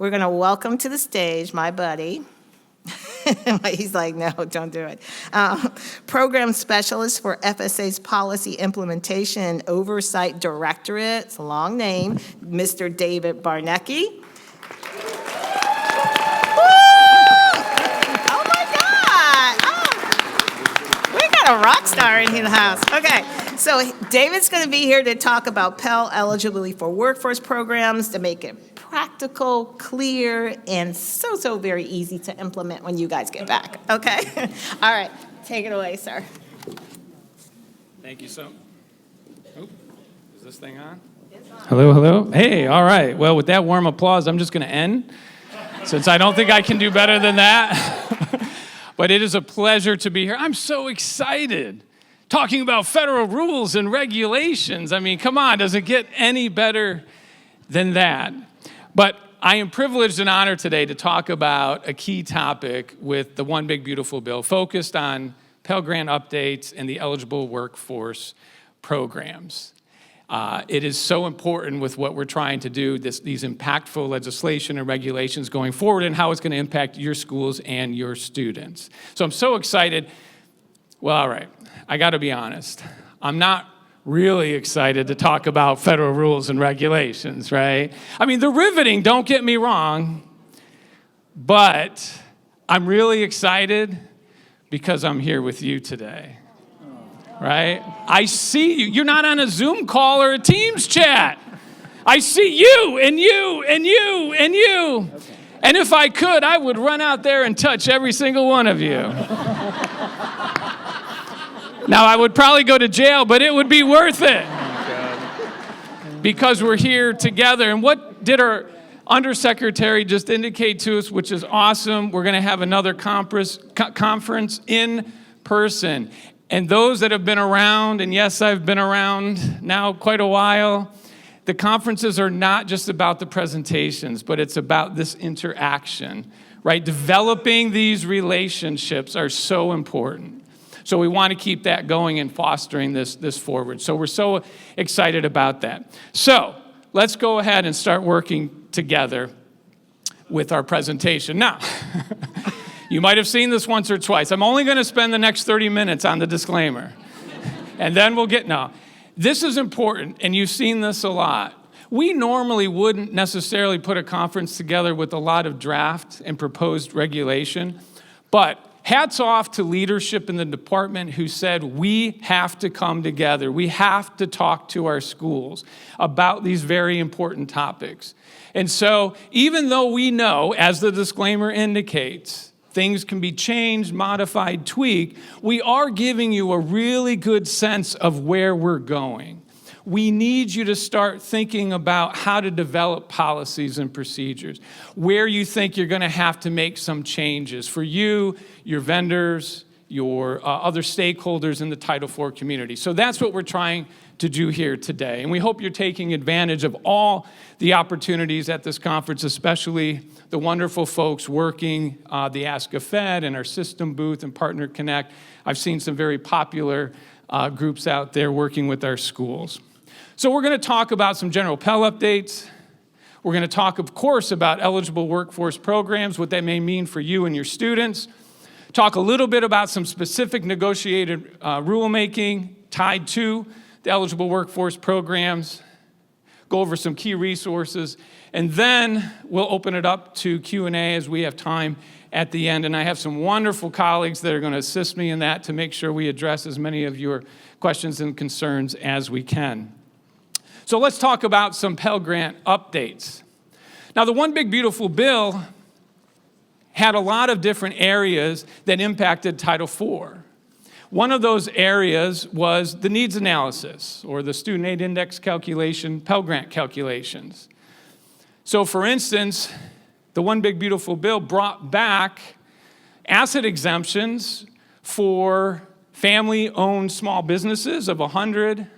we're going to welcome to the stage my buddy. He's like, no, don't do it. Program Specialist for FSA's Policy Implementation and Oversight Directorate, it's a long name, Mr. David Bartnicki. Oh my God! Oh, we got a rock star in the house. Okay, so David's going to be here to talk about Pell Eligibility for Workforce Programs to make it practical, clear, and so very easy to implement when you guys get back, okay? All right, take it away, sir. Thank you so much. Is this thing on? Hello, hello. Hey, all right. Well, with that warm applause, I'm just going to end, since I don't think I can do better than that. But it is a pleasure to be here. I'm so excited. Talking about federal rules and regulations. I mean, come on, does it get any better than that? But I am privileged and honored today to talk about a key topic with the One Big Beautiful Bill focused on Pell Grant updates and the eligible workforce programs. It is so important with what we're trying to do, these impactful legislation and regulations going forward and how it's going to impact your schools and your students. So I'm so excited. Well, all right, I got to be honest. I'm not really excited to talk about federal rules and regulations, right? I mean, they're riveting, don't get me wrong, but I'm really excited because I'm here with you today, right? I see you. You're not on a Zoom call or a Teams chat. I see you and you and you and you. Okay. And if I could, I would run out there and touch every single one of you. Now, I would probably go to jail, but it would be worth it because we're here together. And what did our undersecretary just indicate to us, which is awesome? We're going to have another conference in person. And those that have been around, and yes, I've been around now quite a while, the conferences are not just about the presentations, but it's about this interaction, right? Developing these relationships are so important. So we want to keep that going and fostering this forward. So we're so excited about that. So let's go ahead and start working together with our presentation. Now, you might have seen this once or twice. I'm only going to spend the next 30 minutes on the disclaimer. And then we'll get, no. This is important, and you've seen this a lot. We normally wouldn't necessarily put a conference together with a lot of draft and proposed regulation, but hats off to leadership in the department who said we have to come together. We have to talk to our schools about these very important topics. And so even though we know, as the disclaimer indicates, things can be changed, modified, tweaked, we are giving you a really good sense of where we're going. We need you to start thinking about how to develop policies and procedures, where you think you're going to have to make some changes for you, your vendors, your other stakeholders in the Title IV community. So that's what we're trying to do here today. And we hope you're taking advantage of all the opportunities at this conference, especially the wonderful folks working the Ask a Fed and our system booth and Partner Connect. I've seen some very popular groups out there working with our schools. So we're going to talk about some general Pell updates. We're going to talk, of course, about eligible workforce programs, what that may mean for you and your students. Talk a little bit about some specific negotiated rulemaking tied to the eligible workforce programs. Go over some key resources. And then we'll open it up to Q&A as we have time at the end. And I have some wonderful colleagues that are going to assist me in that to make sure we address as many of your questions and concerns as we can. So let's talk about some Pell Grant updates. Now, the One Big Beautiful Bill had a lot of different areas that impacted Title IV. One of those areas was the needs analysis, or the student aid index calculation, Pell Grant calculations. So, for instance, the One Big Beautiful Bill brought back asset exemptions for family-owned small businesses of 100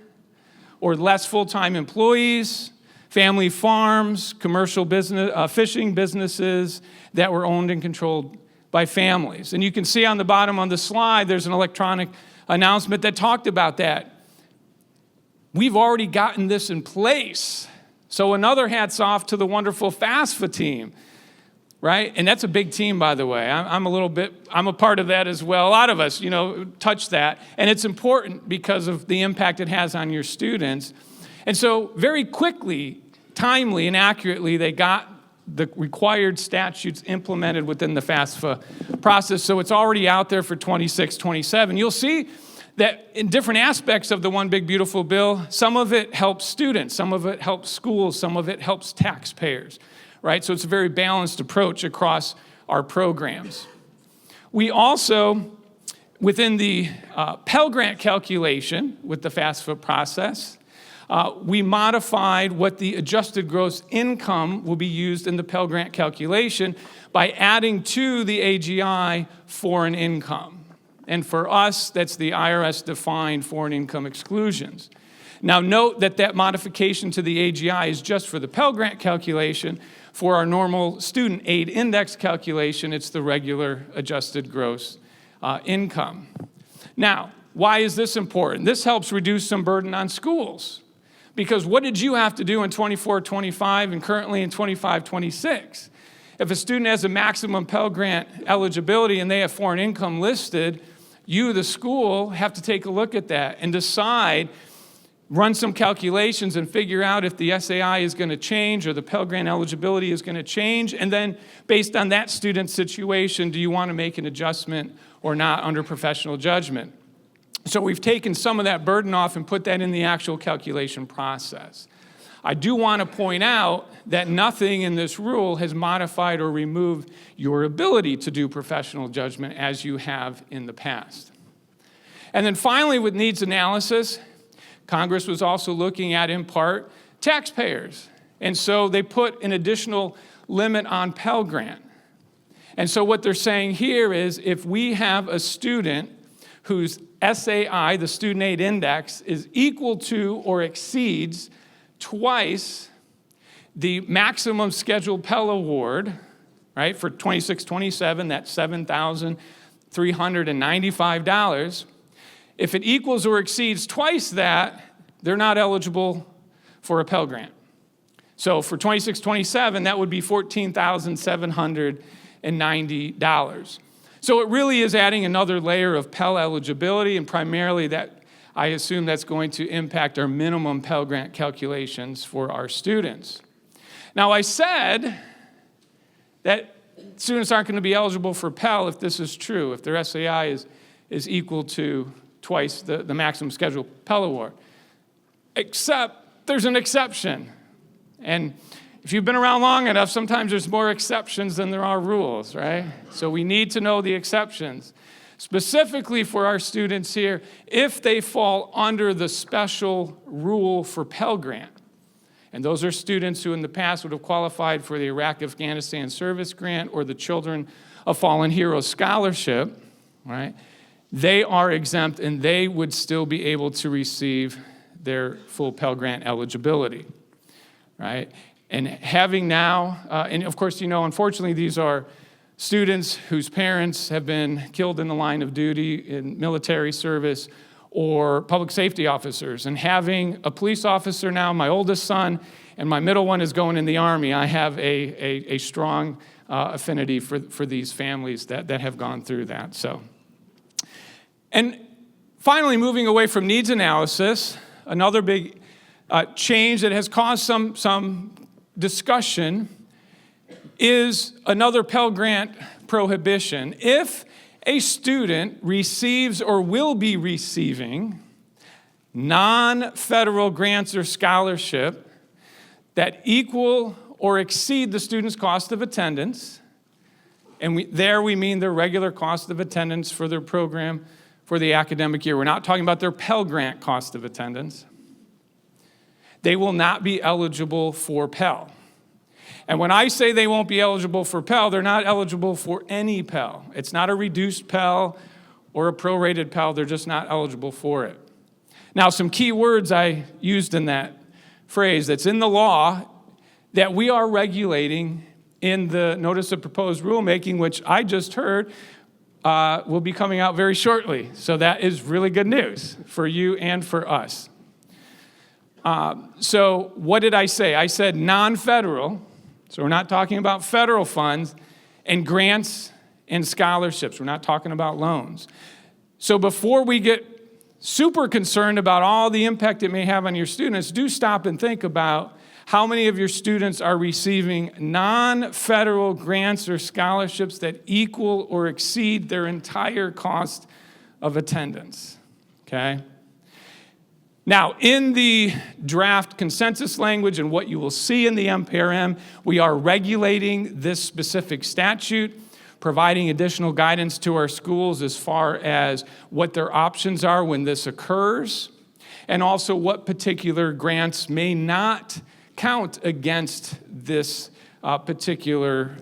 or less full-time employees, family farms, commercial business, fishing businesses that were owned and controlled by families. And you can see on the bottom on the slide, there's an electronic announcement that talked about that. We've already gotten this in place So another hats off to the wonderful FAFSA team, right? And that's a big team, by the way. I'm a part of that as well. A lot of us, touch that. And it's important because of the impact it has on your students. And so very quickly, timely, and accurately, they got the required statutes implemented within the FAFSA process. So it's already out there for 26, 27. You'll see that in different aspects of the One Big Beautiful Bill, some of it helps students, some of it helps schools, some of it helps taxpayers, right? So it's a very balanced approach across our programs. We also, within the Pell Grant calculation with the FAFSA process, we modified what the adjusted gross income will be used in the Pell Grant calculation by adding to the AGI foreign income. And for us, that's the IRS-defined foreign income exclusions. Now note that modification to the AGI is just for the Pell Grant calculation. For our normal student aid index calculation, it's the regular adjusted gross income. Now, why is this important? This helps reduce some burden on schools. Because what did you have to do in 24-25 and currently in 25-26? If a student has a maximum Pell Grant eligibility and they have foreign income listed, you, the school, have to take a look at that and decide, run some calculations and figure out if the SAI is going to change or the Pell Grant eligibility is going to change. And then based on that student's situation, do you want to make an adjustment or not under professional judgment? So we've taken some of that burden off and put that in the actual calculation process. I do want to point out that nothing in this rule has modified or removed your ability to do professional judgment as you have in the past. And then finally, with needs analysis, Congress was also looking at, in part, taxpayers. And so they put an additional limit on Pell Grant. And so what they're saying here is if we have a student whose SAI, the student aid index, is equal to or exceeds twice the maximum scheduled Pell Award, right, for 26-27, that's $7,395. If it equals or exceeds twice that, they're not eligible for a Pell Grant. So for 26-27, that would be $14,790. So it really is adding another layer of Pell eligibility, and primarily that I assume that's going to impact our minimum Pell Grant calculations for our students. Now, I said that students aren't going to be eligible for Pell if this is true, if their SAI is equal to twice the maximum scheduled Pell Award. Except there's an exception. And if you've been around long enough, sometimes there's more exceptions than there are rules, right? So we need to know the exceptions. Specifically for our students here, if they fall under the special rule for Pell Grant, and those are students who in the past would have qualified for the Iraq-Afghanistan Service Grant or the Children of Fallen Heroes Scholarship, right? They are exempt and they would still be able to receive their full Pell Grant eligibility, right? And having now, and of course, unfortunately, these are students whose parents have been killed in the line of duty in military service or public safety officers. And having a police officer now, my oldest son, and my middle one is going in the Army, I have a strong affinity for these families that have gone through that. So, and finally, moving away from needs analysis, another big change that has caused some discussion is another Pell Grant prohibition. If a student receives or will be receiving non-federal grants or scholarship that equal or exceed the student's cost of attendance, and we mean their regular cost of attendance for their program for the academic year. We're not talking about their Pell Grant cost of attendance. They will not be eligible for Pell. And when I say they won't be eligible for Pell, they're not eligible for any Pell. It's not a reduced Pell or a prorated Pell. They're just not eligible for it. Now, some key words I used in that phrase that's in the law that we are regulating in the Notice of Proposed Rulemaking, which I just heard will be coming out very shortly. So that is really good news for you and for us. So what did I say? I said non-federal, so we're not talking about federal funds, and grants and scholarships. We're not talking about loans. So before we get super concerned about all the impact it may have on your students, do stop and think about how many of your students are receiving non-federal grants or scholarships that equal or exceed their entire cost of attendance, okay? Now, in the draft consensus language and what you will see in the MPRM, we are regulating this specific statute, providing additional guidance to our schools as far as what their options are when this occurs, and also what particular grants may not count against this particular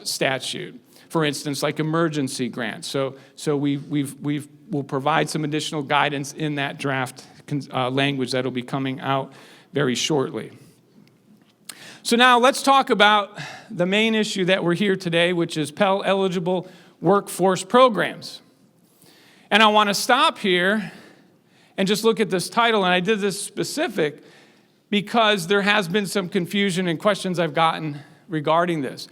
statute. For instance, like emergency grants. So we'll provide some additional guidance in that draft language that'll be coming out very shortly. So now let's talk about the main issue that we're here today, which is Pell eligible workforce programs. And I want to stop here and just look at this title, and I did this specific because there has been some confusion and questions I've gotten regarding this.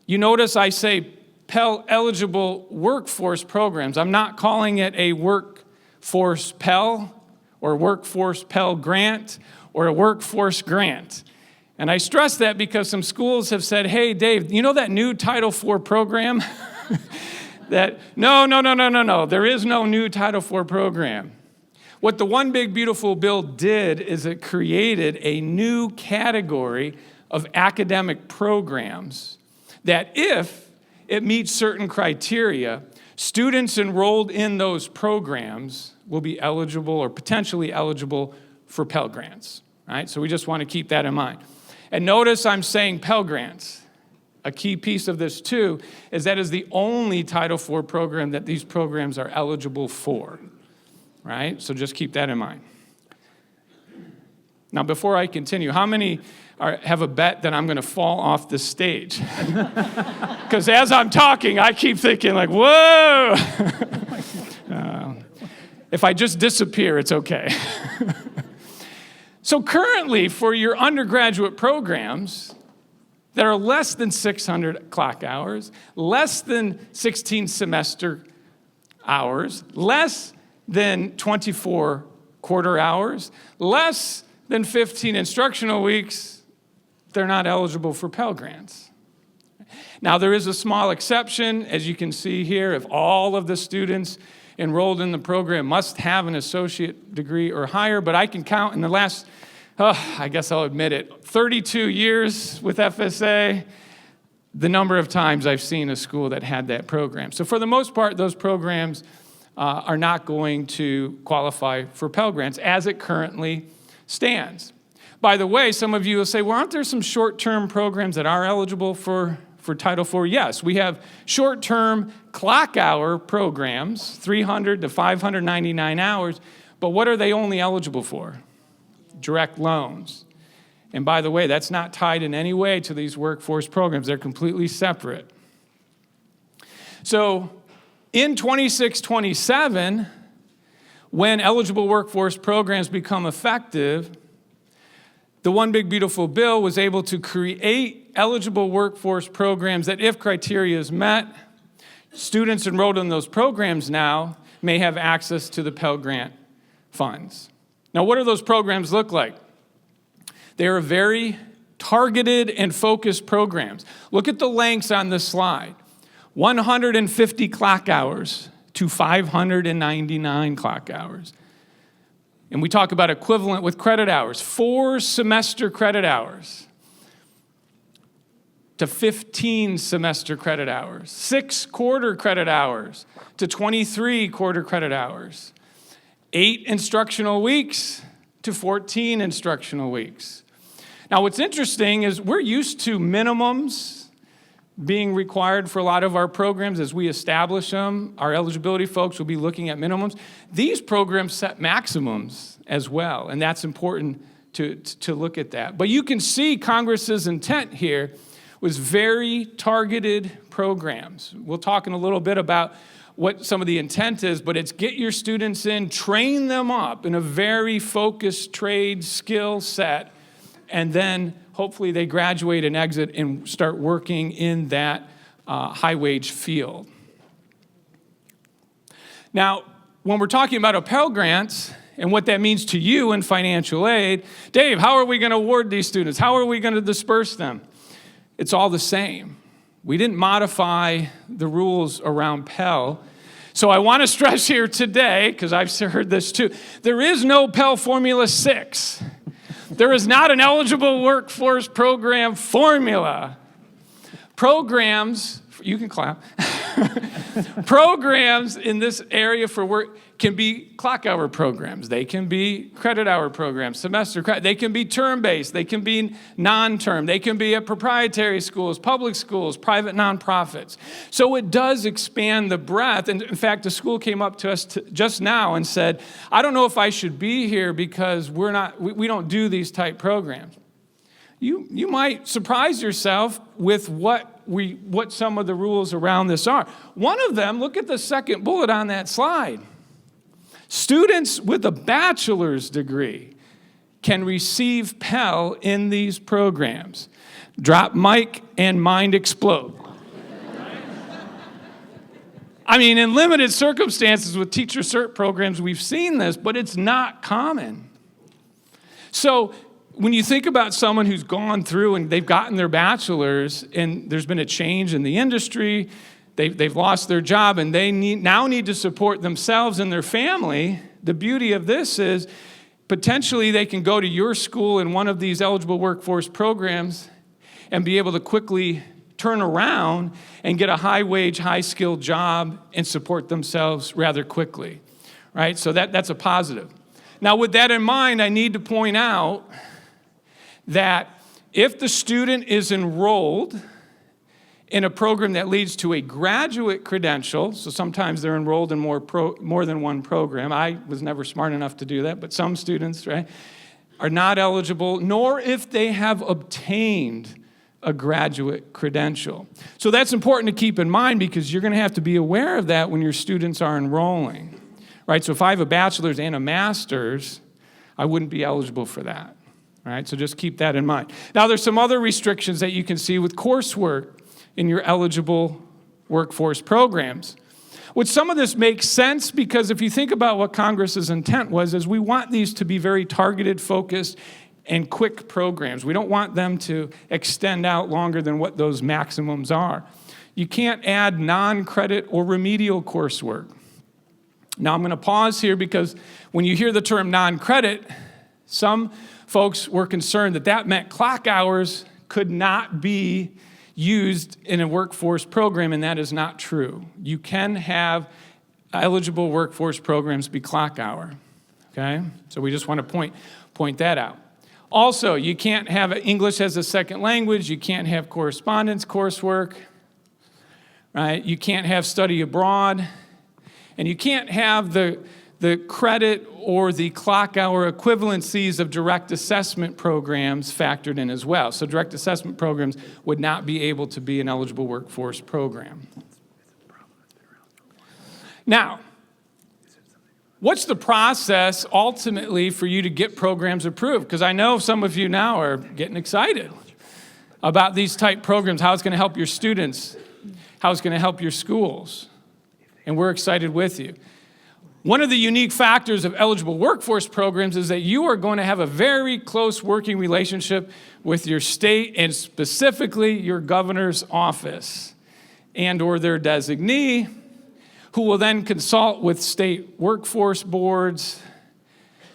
You notice I say Pell eligible workforce programs. I'm not calling it a workforce Pell or workforce Pell Grant or a workforce grant. And I stress that because some schools have said, hey, Dave, you know that new Title IV program? No, there is no new Title IV program. What the One Big Beautiful Bill did is it created a new category of academic programs that if it meets certain criteria, students enrolled in those programs will be eligible or potentially eligible for Pell Grants. All right? So we just want to keep that in mind. And notice I'm saying Pell Grants. A key piece of this, too, is that is the only Title IV program that these programs are eligible for. Right? So just keep that in mind. Now, before I continue, how many have a bet that I'm going to fall off the stage? Because as I'm talking, I keep thinking like, whoa! If I just disappear, it's okay. So currently, for your undergraduate programs that are less than 600 clock hours, less than 16 semester hours, less than 24 quarter hours, less than 15 instructional weeks, they're not eligible for Pell Grants. Now, there is a small exception, as you can see here, if all of the students enrolled in the program must have an associate degree or higher, but I can count in the last, I guess I'll admit it, 32 years with FSA, the number of times I've seen a school that had that program. So for the most part, those programs are not going to qualify for Pell Grants as it currently stands. By the way, some of you will say, well, aren't there some short-term programs that are eligible for Title IV? Yes, we have short-term clock hour programs, 300 to 599 hours, but what are they only eligible for? Direct loans. And by the way, that's not tied in any way to these workforce programs. They're completely separate. So in 26-27, when eligible workforce programs become effective, the One Big Beautiful Bill was able to create eligible workforce programs that, if criteria is met, students enrolled in those programs now may have access to the Pell Grant funds. Now, what do those programs look like? They are very targeted and focused programs. Look at the lengths on this slide. 150 clock hours to 599 clock hours. And we talk about equivalent with credit hours, 4 semester credit hours to 15 semester credit hours, 6 quarter credit hours to 23 quarter credit hours, 8 instructional weeks to 14 instructional weeks. Now, what's interesting is we're used to minimums being required for a lot of our programs as we establish them. Our eligibility folks will be looking at minimums. These programs set maximums as well, and that's important to look at that. But you can see Congress's intent here was very targeted programs. We'll talk in a little bit about what some of the intent is, but it's get your students in, train them up in a very focused trade skill set, and then hopefully they graduate and exit and start working in that high-wage field. Now, when we're talking about Pell Grants and what that means to you in financial aid, Dave, how are we going to award these students? How are we going to disperse them? It's all the same. We didn't modify the rules around Pell. So I want to stress here today, because I've heard this too, there is no Pell Formula 6. There is not an eligible workforce program formula. Programs, you can clap. Programs in this area for work can be clock hour programs. They can be credit hour programs, semester credit. They can be term-based. They can be non-term. They can be at proprietary schools, public schools, private nonprofits. So it does expand the breadth. And in fact, the school came up to us just now and said, I don't know if I should be here because we don't do these type programs. You might surprise yourself with what some of the rules around this are. One of them, look at the second bullet on that slide. Students with a bachelor's degree can receive Pell in these programs. Drop mic and mind explode. I mean, in limited circumstances with teacher cert programs, we've seen this, but it's not common. So when you think about someone who's gone through and they've gotten their bachelor's and there's been a change in the industry, they've lost their job and they now need to support themselves and their family, the beauty of this is potentially they can go to your school in one of these eligible workforce programs and be able to quickly turn around and get a high-wage, high-skilled job and support themselves rather quickly, right? So that's a positive. Now, with that in mind, I need to point out that if the student is enrolled in a program that leads to a graduate credential, so sometimes they're enrolled in more than one program. I was never smart enough to do that, but some students, right, are not eligible, nor if they have obtained a graduate credential. So that's important to keep in mind because you're going to have to be aware of that when your students are enrolling, right? So if I have a bachelor's and a master's, I wouldn't be eligible for that. All right, so just keep that in mind. Now, there's some other restrictions that you can see with coursework in your eligible workforce programs. Would some of this make sense? Because if you think about what Congress's intent was, is we want these to be very targeted, focused, and quick programs. We don't want them to extend out longer than what those maximums are. You can't add non-credit or remedial coursework. Now, I'm going to pause here because when you hear the term non-credit, some folks were concerned that that meant clock hours could not be used in a workforce program, and that is not true. You can have eligible workforce programs be clock hour, okay? So we just want to point that out. Also, you can't have English as a second language. You can't have correspondence coursework, right? You can't have study abroad, and you can't have the credit or the clock hour equivalencies of direct assessment programs factored in as well. So direct assessment programs would not be able to be an eligible workforce program. Now, what's the process ultimately for you to get programs approved? Because I know some of you now are getting excited about these type programs, how it's going to help your students, how it's going to help your schools. And we're excited with you. One of the unique factors of eligible workforce programs is that you are going to have a very close working relationship with your state and specifically your governor's office and or their designee, who will then consult with state workforce boards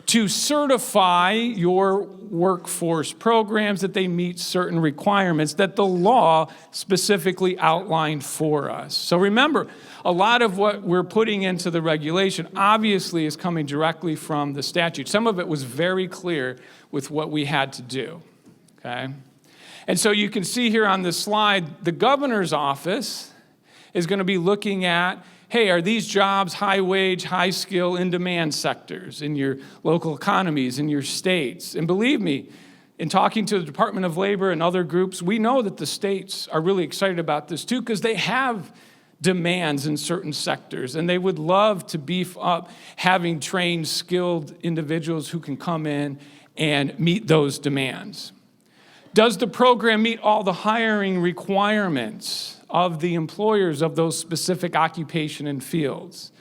to certify your workforce programs that they meet certain requirements that the law specifically outlined for us. So remember, a lot of what we're putting into the regulation obviously is coming directly from the statute. Some of it was very clear with what we had to do, okay? And so you can see here on this slide, the governor's office is going to be looking at, hey, are these jobs high wage, high skill, in demand sectors in your local economies, in your states? And believe me, in talking to the Department of Labor and other groups, we know that the states are really excited about this too because they have demands in certain sectors, and they would love to beef up having trained, skilled individuals who can come in and meet those demands. Does the program meet all the hiring requirements of the employers of those specific occupation and fields,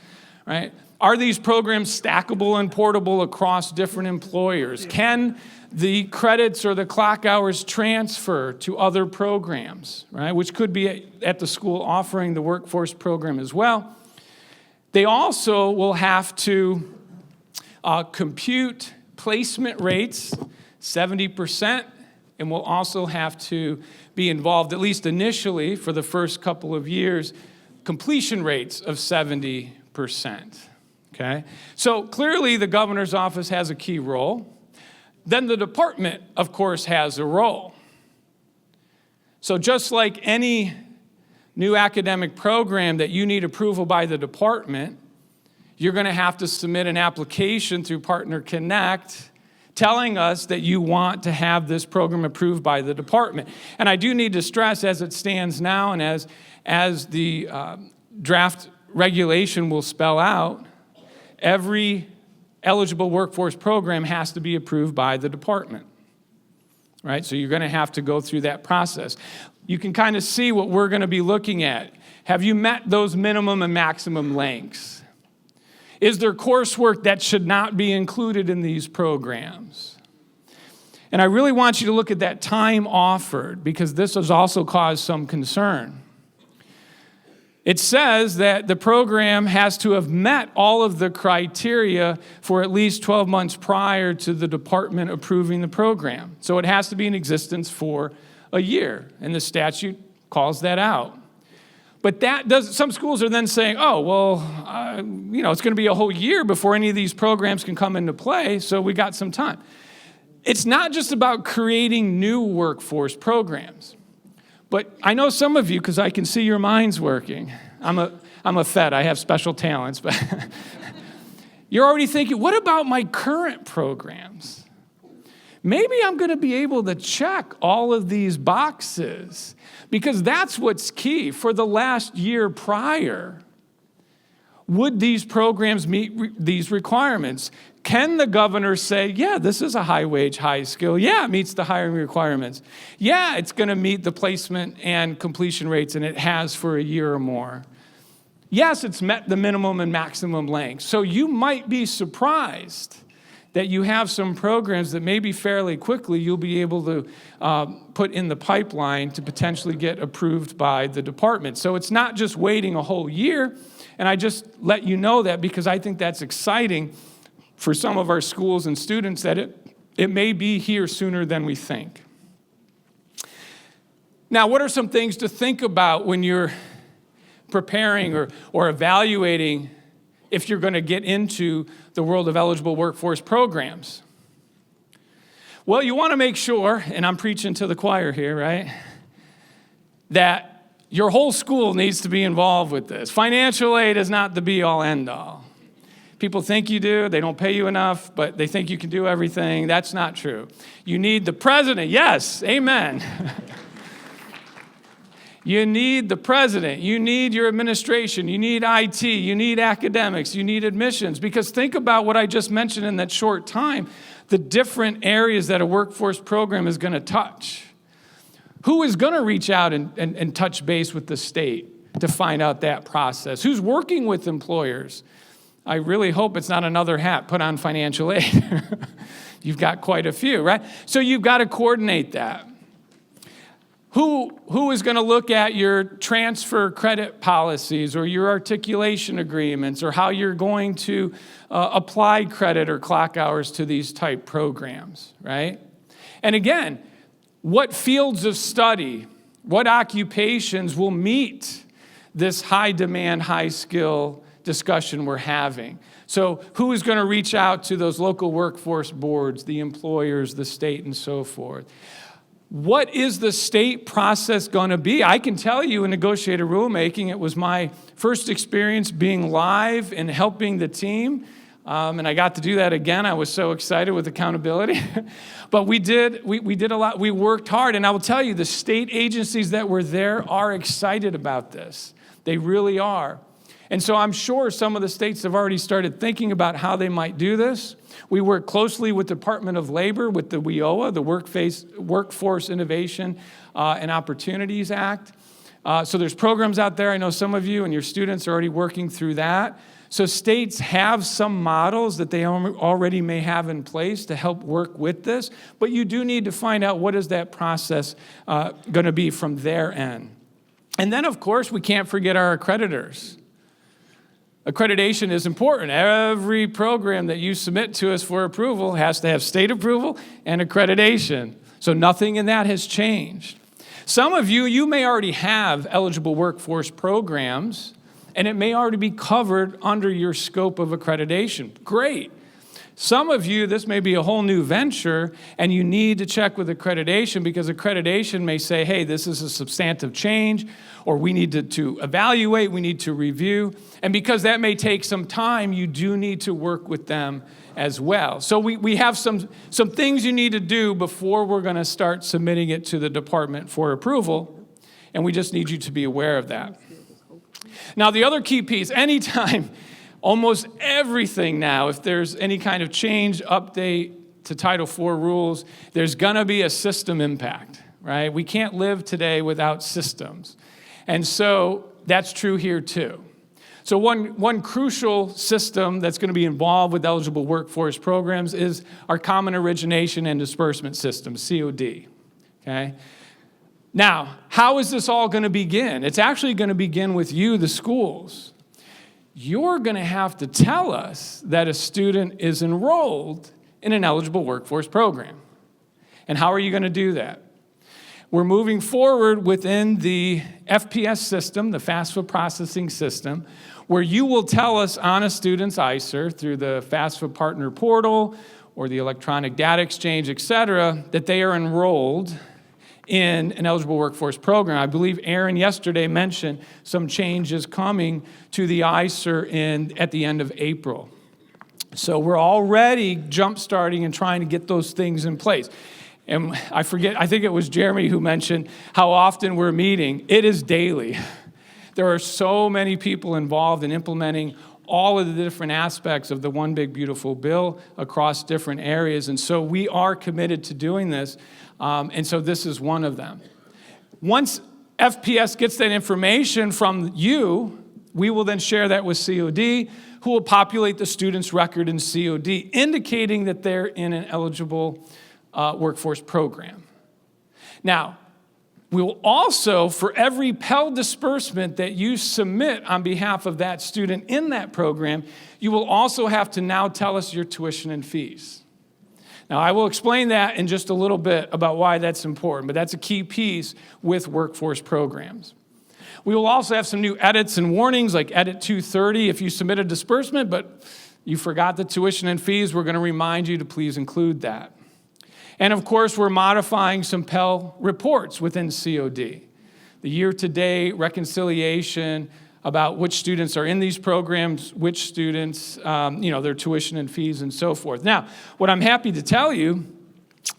right? Are these programs stackable and portable across different employers? Can the credits or the clock hours transfer to other programs, right? Which could be at the school offering the workforce program as well. They also will have to compute placement rates, 70%, and will also have to be involved, at least initially for the first couple of years, completion rates of 70%, okay? So clearly the governor's office has a key role. Then the department, of course, has a role. So just like any new academic program that you need approval by the department, you're going to have to submit an application through Partner Connect telling us that you want to have this program approved by the department. And I do need to stress, as it stands now and as the draft regulation will spell out, every eligible workforce program has to be approved by the department, right? So you're going to have to go through that process. You can kind of see what we're going to be looking at. Have you met those minimum and maximum lengths? Is there coursework that should not be included in these programs? And I really want you to look at that time offered, because this has also caused some concern. It says that the program has to have met all of the criteria for at least 12 months prior to the department approving the program. So it has to be in existence for a year, and the statute calls that out. But some schools are then saying, oh, well, it's going to be a whole year before any of these programs can come into play, so we got some time. It's not just about creating new workforce programs. But I know some of you, because I can see your minds working. I'm a Fed, I have special talents, but you're already thinking, what about my current programs? Maybe I'm going to be able to check all of these boxes, because that's what's key. For the last year prior, would these programs meet these requirements? Can the governor say, yeah, this is a high wage, high skill. Yeah, it meets the hiring requirements. Yeah, it's going to meet the placement and completion rates, and it has for a year or more. Yes, it's met the minimum and maximum length. So you might be surprised that you have some programs that maybe fairly quickly you'll be able to put in the pipeline to potentially get approved by the department. So it's not just waiting a whole year, and I just let you know that because I think that's exciting for some of our schools and students, that it may be here sooner than we think. Now, what are some things to think about when you're preparing or evaluating if you're going to get into the world of eligible workforce programs? Well, you want to make sure, and I'm preaching to the choir here, right, that your whole school needs to be involved with this. Financial aid is not the be-all, end-all. People think you do, they don't pay you enough, but they think you can do everything. That's not true. You need the president. Yes, amen. You need the president. You need your administration. You need IT. You need academics. You need admissions. Because think about what I just mentioned in that short time, the different areas that a workforce program is going to touch. Who is going to reach out and touch base with the state to find out that process? Who's working with employers? I really hope it's not another hat put on financial aid. You've got quite a few, right? So you've got to coordinate that. Who is going to look at your transfer credit policies or your articulation agreements or how you're going to apply credit or clock hours to these type programs, right? And again, what fields of study, what occupations will meet this high demand, high skill discussion we're having? So who is going to reach out to those local workforce boards, the employers, the state, and so forth? What is the state process going to be? I can tell you in negotiated rulemaking, it was my first experience being live and helping the team. And I got to do that again. I was so excited with accountability. But we did a lot. We worked hard. And I will tell you, the state agencies that were there are excited about this. They really are. And so I'm sure some of the states have already started thinking about how they might do this. We work closely with the Department of Labor, with the WIOA, the Workforce Innovation and Opportunities Act. So there's programs out there. I know some of you and your students are already working through that. So states have some models that they already may have in place to help work with this, but you do need to find out what is that process going to be from their end. And then, of course, we can't forget our accreditors. Accreditation is important. Every program that you submit to us for approval has to have state approval and accreditation. So nothing in that has changed. Some of you may already have eligible workforce programs, and it may already be covered under your scope of accreditation. Great. Some of you, this may be a whole new venture, and you need to check with accreditation because accreditation may say, hey, this is a substantive change, or we need to evaluate, we need to review. And because that may take some time, you do need to work with them as well. So we have some things you need to do before we're going to start submitting it to the department for approval, and we just need you to be aware of that. Now, the other key piece, anytime, almost everything now, if there's any kind of change, update to Title IV rules, there's going to be a system impact, right? We can't live today without systems. And so that's true here too. So one crucial system that's going to be involved with eligible workforce programs is our Common Origination and Disbursement System, COD, okay? Now, how is this all going to begin? It's actually going to begin with you, the schools. You're going to have to tell us that a student is enrolled in an eligible workforce program. And how are you going to do that? We're moving forward within the FPS system, the FAFSA processing system, where you will tell us on a student's ISER through the FAFSA partner portal or the electronic data exchange, et cetera, that they are enrolled in an eligible workforce program. I believe Aaron yesterday mentioned some changes coming to the ISER at the end of April. So we're already jump-starting and trying to get those things in place. And I think it was Jeremy who mentioned how often we're meeting. It is daily. There are so many people involved in implementing all of the different aspects of the One Big Beautiful Bill across different areas. And so we are committed to doing this. And so this is one of them. Once FPS gets that information from you, we will then share that with COD, who will populate the student's record in COD, indicating that they're in an eligible workforce program. Now, we will also, for every Pell disbursement that you submit on behalf of that student in that program, you will also have to now tell us your tuition and fees. Now, I will explain that in just a little bit about why that's important, but that's a key piece with workforce programs. We will also have some new edits and warnings, like Edit 230. If you submit a disbursement, but you forgot the tuition and fees, we're going to remind you to please include that. And of course, we're modifying some Pell reports within COD. The year-to-date reconciliation about which students are in these programs, which students, their tuition and fees and so forth. Now, what I'm happy to tell you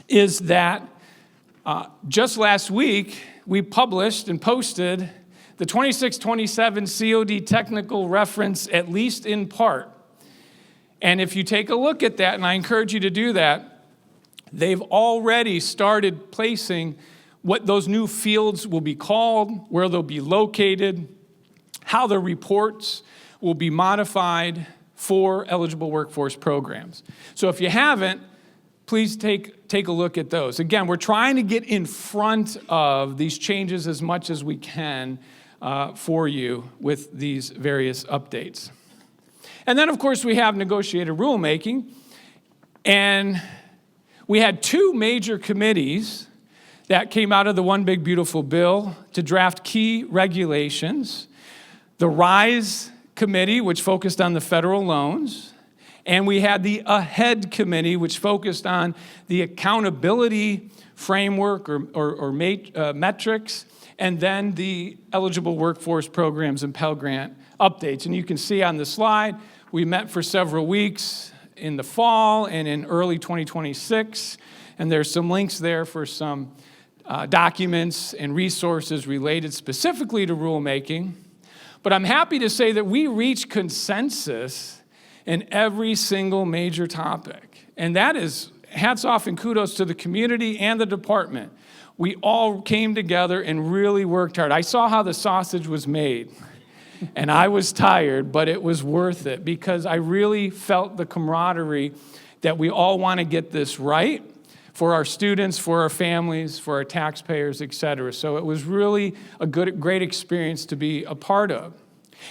is that just last week, we published and posted the 26-27 COD technical reference, at least in part. And if you take a look at that, and I encourage you to do that, they've already started placing what those new fields will be called, where they'll be located, how the reports will be modified for eligible workforce programs. So if you haven't, please take a look at those. Again, we're trying to get in front of these changes as much as we can for you with these various updates. And then, of course, we have negotiated rulemaking. And we had two major committees that came out of the One Big Beautiful Bill to draft key regulations. The RISE committee, which focused on the federal loans, and we had the AHEAD committee, which focused on the accountability framework or metrics, and then the eligible workforce programs and Pell Grant updates. And you can see on the slide, we met for several weeks in the fall and in early 2026, and there's some links there for some documents and resources related specifically to rulemaking. But I'm happy to say that we reached consensus in every single major topic. And that is hats off and kudos to the community and the department. We all came together and really worked hard. I saw how the sausage was made, and I was tired, but it was worth it because I really felt the camaraderie that we all want to get this right for our students, for our families, for our taxpayers, et cetera. So it was really a great experience to be a part of.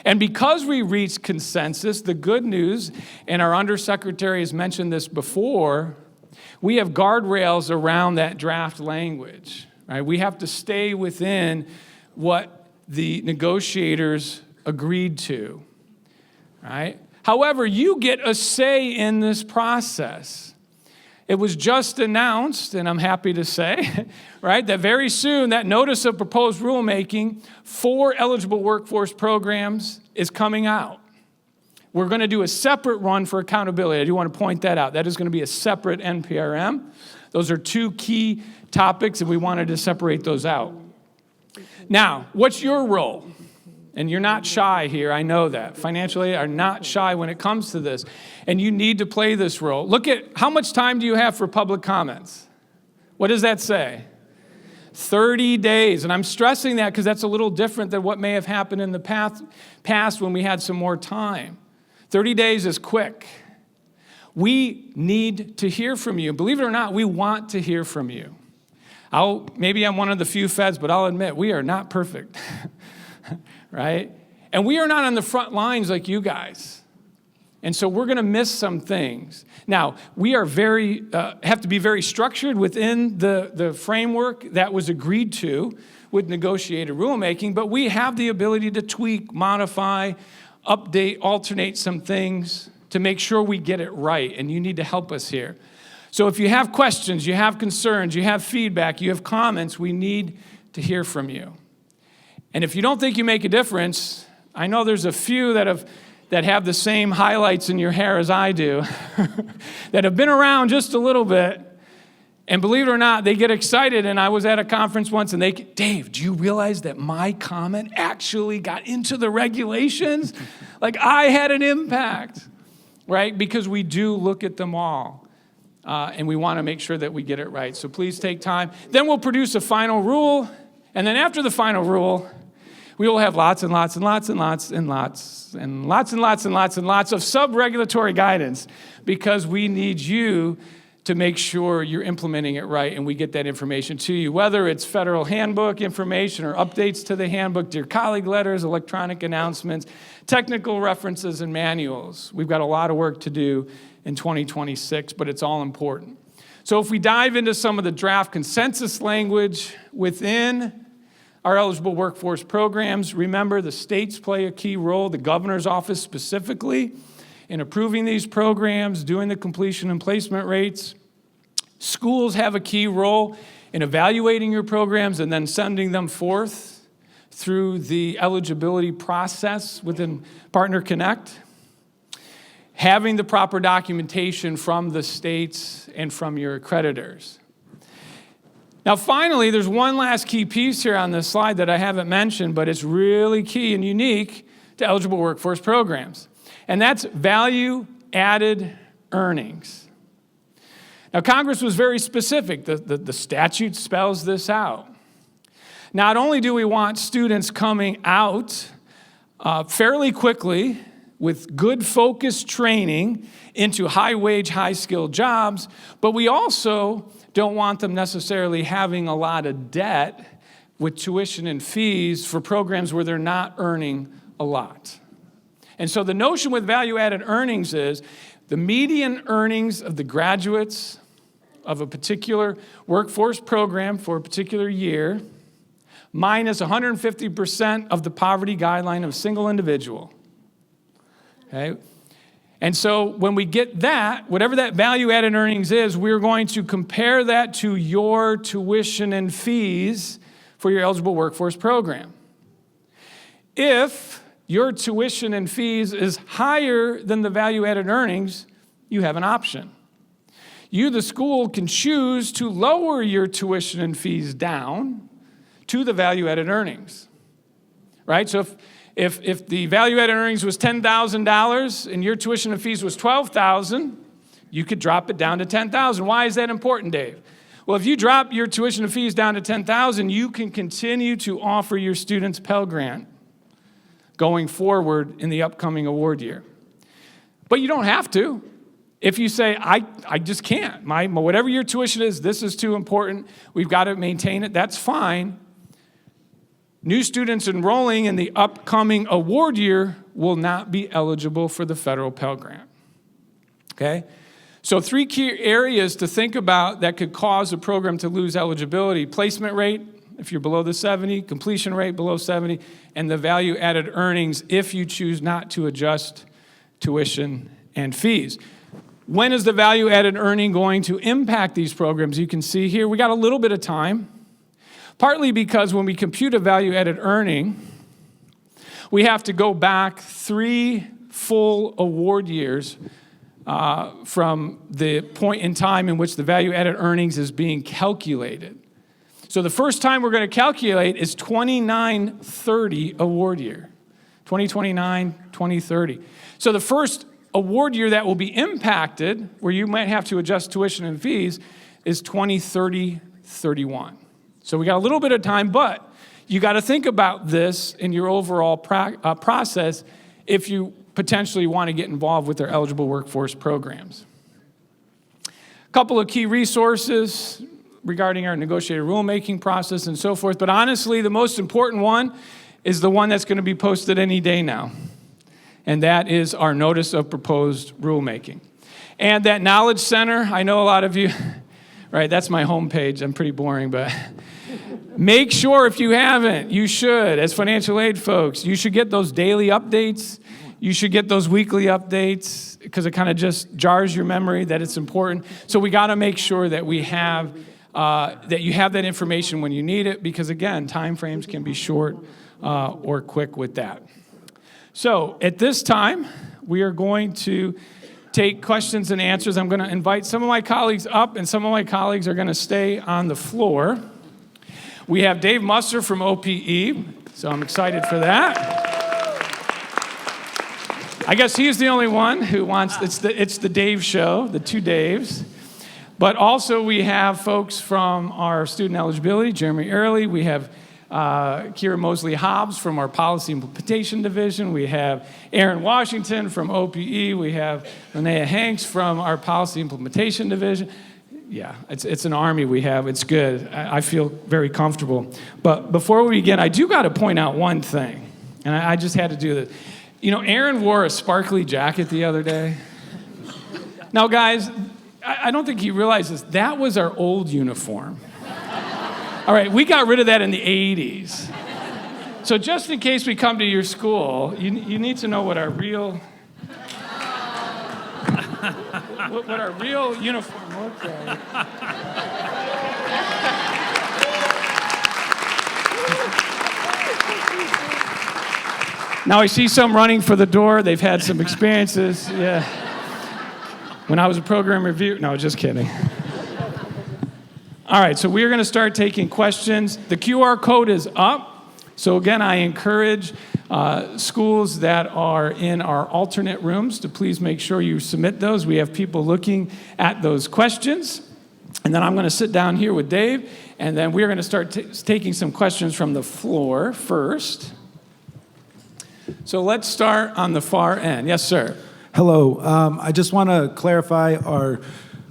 And because we reached consensus, the good news, and our undersecretary has mentioned this before, we have guardrails around that draft language. Right? We have to stay within what the negotiators agreed to. Right? However, you get a say in this process. It was just announced, and I'm happy to say, right, that very soon that notice of proposed rulemaking for eligible workforce programs is coming out. We're going to do a separate run for accountability. I do want to point that out. That is going to be a separate NPRM. Those are two key topics, and we wanted to separate those out. Now, what's your role? And you're not shy here, I know that. Financial aid are not shy when it comes to this. And you need to play this role. Look at how much time do you have for public comments? What does that say? 30 days. And I'm stressing that because that's a little different than what may have happened in the past when we had some more time. 30 days is quick. We need to hear from you. Believe it or not, we want to hear from you. Maybe I'm one of the few feds, but I'll admit we are not perfect. Right? And we are not on the front lines like you guys. And so we're going to miss some things. Now, we are have to be very structured within the framework that was agreed to with negotiated rulemaking, but we have the ability to tweak, modify, update, alternate some things to make sure we get it right, and you need to help us here. So if you have questions, you have concerns, you have feedback, you have comments, we need to hear from you. And if you don't think you make a difference, I know there's a few that have the same highlights in your hair as I do, that have been around just a little bit, and believe it or not, they get excited. And I was at a conference once, and Dave, do you realize that my comment actually got into the regulations? Like I had an impact, right? Because we do look at them all, and we want to make sure that we get it right. So please take time. Then we'll produce a final rule, and then after the final rule, we will have lots and lots and lots and lots and lots and lots and lots and lots and lots of sub-regulatory guidance because we need you to make sure you're implementing it right and we get that information to you, whether it's federal handbook information or updates to the handbook, dear colleague letters, electronic announcements, technical references, and manuals. We've got a lot of work to do in 2026, but it's all important. So if we dive into some of the draft consensus language within our eligible workforce programs, remember the states play a key role, the governor's office specifically, in approving these programs, doing the completion and placement rates. Schools have a key role in evaluating your programs and then sending them forth through the eligibility process within Partner Connect. Having the proper documentation from the states and from your accreditors. Now, finally, there's one last key piece here on this slide that I haven't mentioned, but it's really key and unique to eligible workforce programs, and that's value-added earnings. Now, Congress was very specific. The statute spells this out. Not only do we want students coming out fairly quickly with good focused training into high-wage, high-skilled jobs, but we also don't want them necessarily having a lot of debt with tuition and fees for programs where they're not earning a lot. And so the notion with value-added earnings is the median earnings of the graduates of a particular workforce program for a particular year minus 150% of the poverty guideline of a single individual. Okay? And so when we get that, whatever that value-added earnings is, we're going to compare that to your tuition and fees for your eligible workforce program. If your tuition and fees is higher than the value-added earnings, you have an option. You, the school, can choose to lower your tuition and fees down to the value-added earnings, right? So If the value-added earnings was $10,000 and your tuition and fees was $12,000, you could drop it down to $10,000. Why is that important, Dave? Well, if you drop your tuition and fees down to $10,000, you can continue to offer your students Pell Grant going forward in the upcoming award year. But you don't have to. If you say, I just can't. Whatever your tuition is, this is too important. We've got to maintain it. That's fine. New students enrolling in the upcoming award year will not be eligible for the Federal Pell Grant. Okay? So 3 key areas to think about that could cause a program to lose eligibility: placement rate, if you're below the 70, completion rate below 70, and the value-added earnings if you choose not to adjust tuition and fees. When is the value-added earning going to impact these programs? You can see here, we got a little bit of time, partly because when we compute a value-added earning, we have to go back 3 full award years from the point in time in which the value-added earnings is being calculated. So the first time we're going to calculate is 29-30 award year, 2029, 2030. So the first award year that will be impacted, where you might have to adjust tuition and fees, is 2030-31. So we got a little bit of time, but you got to think about this in your overall process if you potentially want to get involved with their eligible workforce programs. A couple of key resources regarding our negotiated rulemaking process and so forth, but honestly, the most important one is the one that's going to be posted any day now, and that is our notice of proposed rulemaking. And that Knowledge Center, I know a lot of you, right, that's my homepage. I'm pretty boring, but make sure if you haven't, you should, as financial aid folks, you should get those daily updates. You should get those weekly updates because it kind of just jars your memory that it's important. So we got to make sure that we have, that you have that information when you need it because, again, time frames can be short or quick with that. So at this time, we are going to take questions and answers. I'm going to invite some of my colleagues up, and some of my colleagues are going to stay on the floor. We have Dave Musser from OPE, so I'm excited for that. I guess he's the only one who wants, it's the Dave show, the 2 Daves. But also we have folks from our student eligibility, Jeremy Early. We have Kira Mosley-Hobbs from our Policy Implementation Division. We have Aaron Washington from OPE. We have Linnea Hanks from our Policy Implementation Division. Yeah, it's an army we have. It's good. I feel very comfortable. But before we begin, I do got to point out one thing, and I just had to do this. You know, Aaron wore a sparkly jacket the other day. Now, guys, I don't think he realizes that was our old uniform. All right, we got rid of that in the 80s. So just in case we come to your school, you need to know what our real what our real uniform looks like. Now I see some running for the door. They've had some experiences. Yeah. When I was a program review, no, just kidding. All right, so we're going to start taking questions. The QR code is up. So again, I encourage schools that are in our alternate rooms to please make sure you submit those. We have people looking at those questions. And then I'm going to sit down here with Dave, and then we're going to start taking some questions from the floor first. So let's start on the far end. Yes, sir. Hello. I just want to clarify, are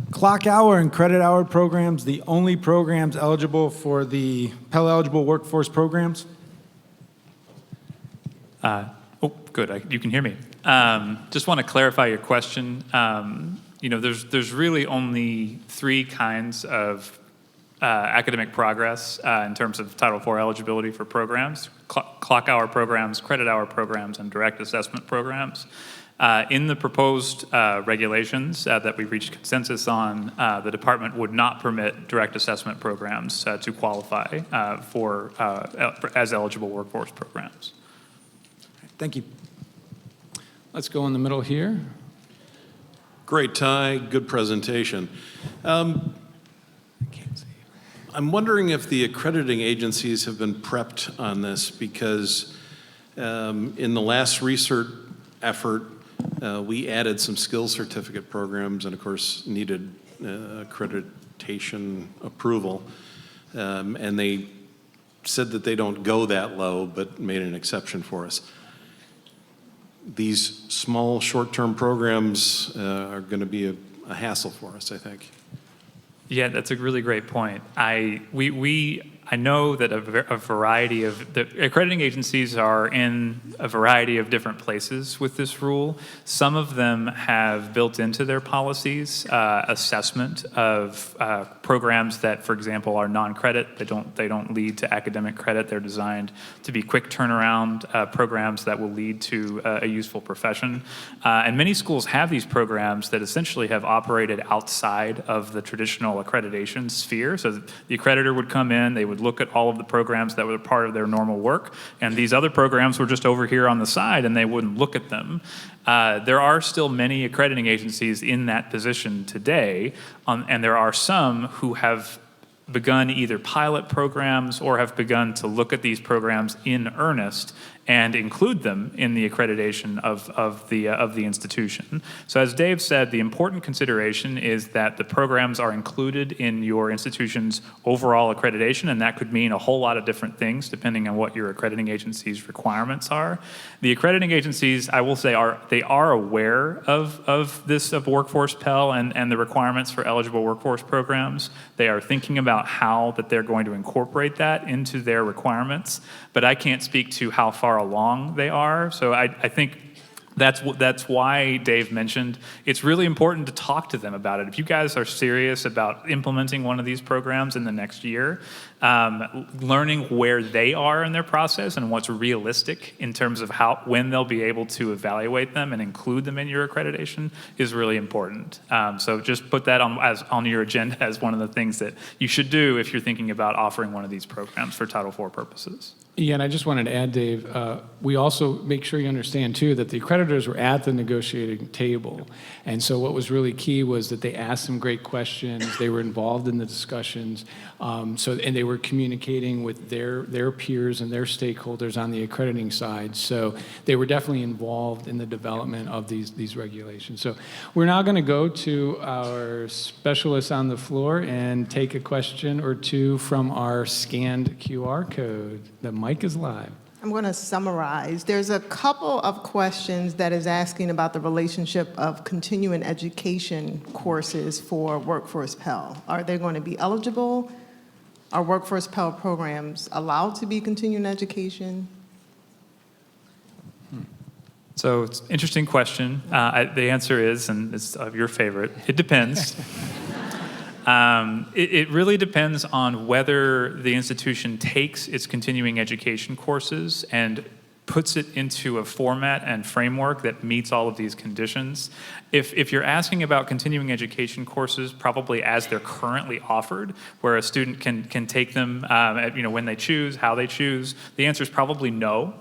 clock hour and credit hour programs the only programs eligible for the Pell Eligible Workforce programs? Good. You can hear me. Just want to clarify your question. There's really only 3 kinds of academic progress in terms of Title IV eligibility for programs: clock hour programs, credit hour programs, and direct assessment programs. In the proposed regulations that we reached consensus on, the department would not permit direct assessment programs to qualify as eligible workforce programs. Thank you. Let's go in the middle here. Great, Ty. Good presentation. I'm wondering if the accrediting agencies have been prepped on this because In the last research effort, we added some skills certificate programs and, of course, needed accreditation approval. And they said that they don't go that low, but made an exception for us. These small, short-term programs are going to be a hassle for us, I think. Yeah, that's a really great point. I know that a variety of the accrediting agencies are in a variety of different places with this rule. Some of them have built into their policies assessment of programs that, for example, are non-credit. They don't lead to academic credit. They're designed to be quick turnaround programs that will lead to a useful profession. And many schools have these programs that essentially have operated outside of the traditional accreditation sphere. So the accreditor would come in, they would look at all of the programs that were part of their normal work, and these other programs were just over here on the side, and they wouldn't look at them. There are still many accrediting agencies in that position today, and there are some who have begun either pilot programs or have begun to look at these programs in earnest and include them in the accreditation of the institution. So as Dave said, the important consideration is that the programs are included in your institution's overall accreditation, and that could mean a whole lot of different things depending on what your accrediting agency's requirements are. The accrediting agencies, I will say, are aware of Workforce Pell and the requirements for eligible workforce programs. They are thinking about how that they're going to incorporate that into their requirements, but I can't speak to how far along they are. So I think that's why Dave mentioned it's really important to talk to them about it. If you guys are serious about implementing one of these programs in the next year, learning where they are in their process and what's realistic in terms of when they'll be able to evaluate them and include them in your accreditation is really important. So just put that on your agenda as one of the things that you should do if you're thinking about offering one of these programs for Title IV purposes. Yeah, and I just wanted to add, Dave, we also make sure you understand, too, that the accreditors were at the negotiating table. And so what was really key was that they asked some great questions. They were involved in the discussions. And they were communicating with their peers and their stakeholders on the accrediting side. So they were definitely involved in the development of these regulations. So we're now going to go to our specialists on the floor and take a question or two from our scanned QR code. The mic is live. I'm going to summarize. There's a couple of questions that is asking about the relationship of continuing education courses for Workforce Pell. Are they going to be eligible? Are Workforce Pell programs allowed to be continuing education? So it's an interesting question. The answer is, and it's your favorite, it depends. It really depends on whether the institution takes its continuing education courses and puts it into a format and framework that meets all of these conditions. If you're asking about continuing education courses, probably as they're currently offered, where a student can take them when they choose, how they choose, the answer is probably no.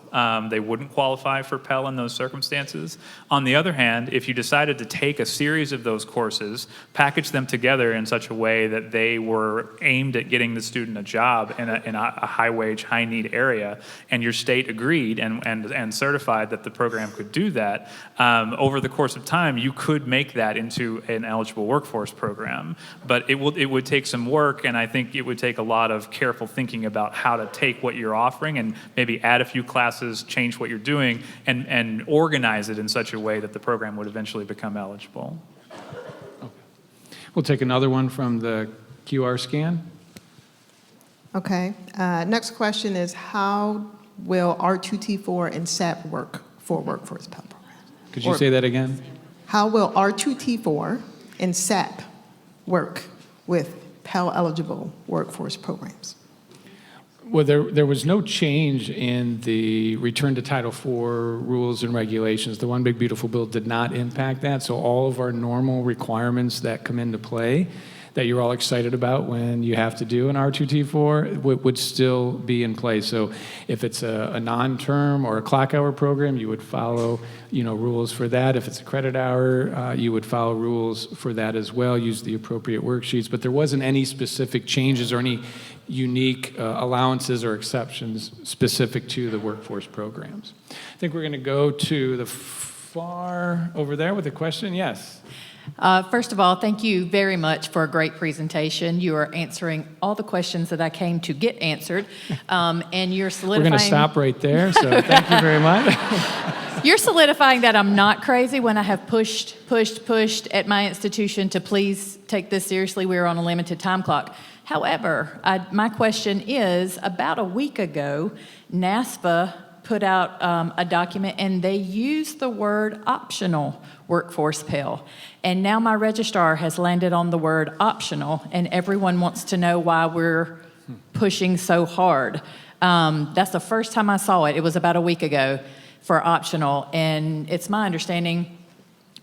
They wouldn't qualify for Pell in those circumstances. On the other hand, if you decided to take a series of those courses, package them together in such a way that they were aimed at getting the student a job in a high-wage, high-need area, and your state agreed and certified that the program could do that, over the course of time, you could make that into an eligible workforce program. But it would take some work, and I think it would take a lot of careful thinking about how to take what you're offering and maybe add a few classes, change what you're doing, and organize it in such a way that the program would eventually become eligible. Okay. We'll take another one from the QR scan. Okay. Next question is, how will R2T4 and SAP work for Workforce Pell programs? Could you say that again? How will R2T4 and SAP work with Pell-eligible workforce programs? Well, there was no change in the return to Title IV rules and regulations. The One Big Beautiful Bill did not impact that, so all of our normal requirements that come into play that you're all excited about when you have to do an R2T4 would still be in place. So if it's a non-term or a clock hour program, you would follow rules for that. If it's a credit hour, you would follow rules for that as well, use the appropriate worksheets. But there wasn't any specific changes or any unique allowances or exceptions specific to the workforce programs. I think we're going to go to the far over there with a question. Yes. First of all, thank you very much for a great presentation. You are answering all the questions that I came to get answered, and you're solidifying. We're going to stop right there, so thank you very much. You're solidifying that I'm not crazy when I have pushed at my institution to please take this seriously. We're on a limited time clock. However, my question is, about a week ago, NASPA put out a document, and they used the word optional workforce Pell. And now my registrar has landed on the word optional, and everyone wants to know why we're pushing so hard. That's the first time I saw it. It was about a week ago for optional, and it's my understanding,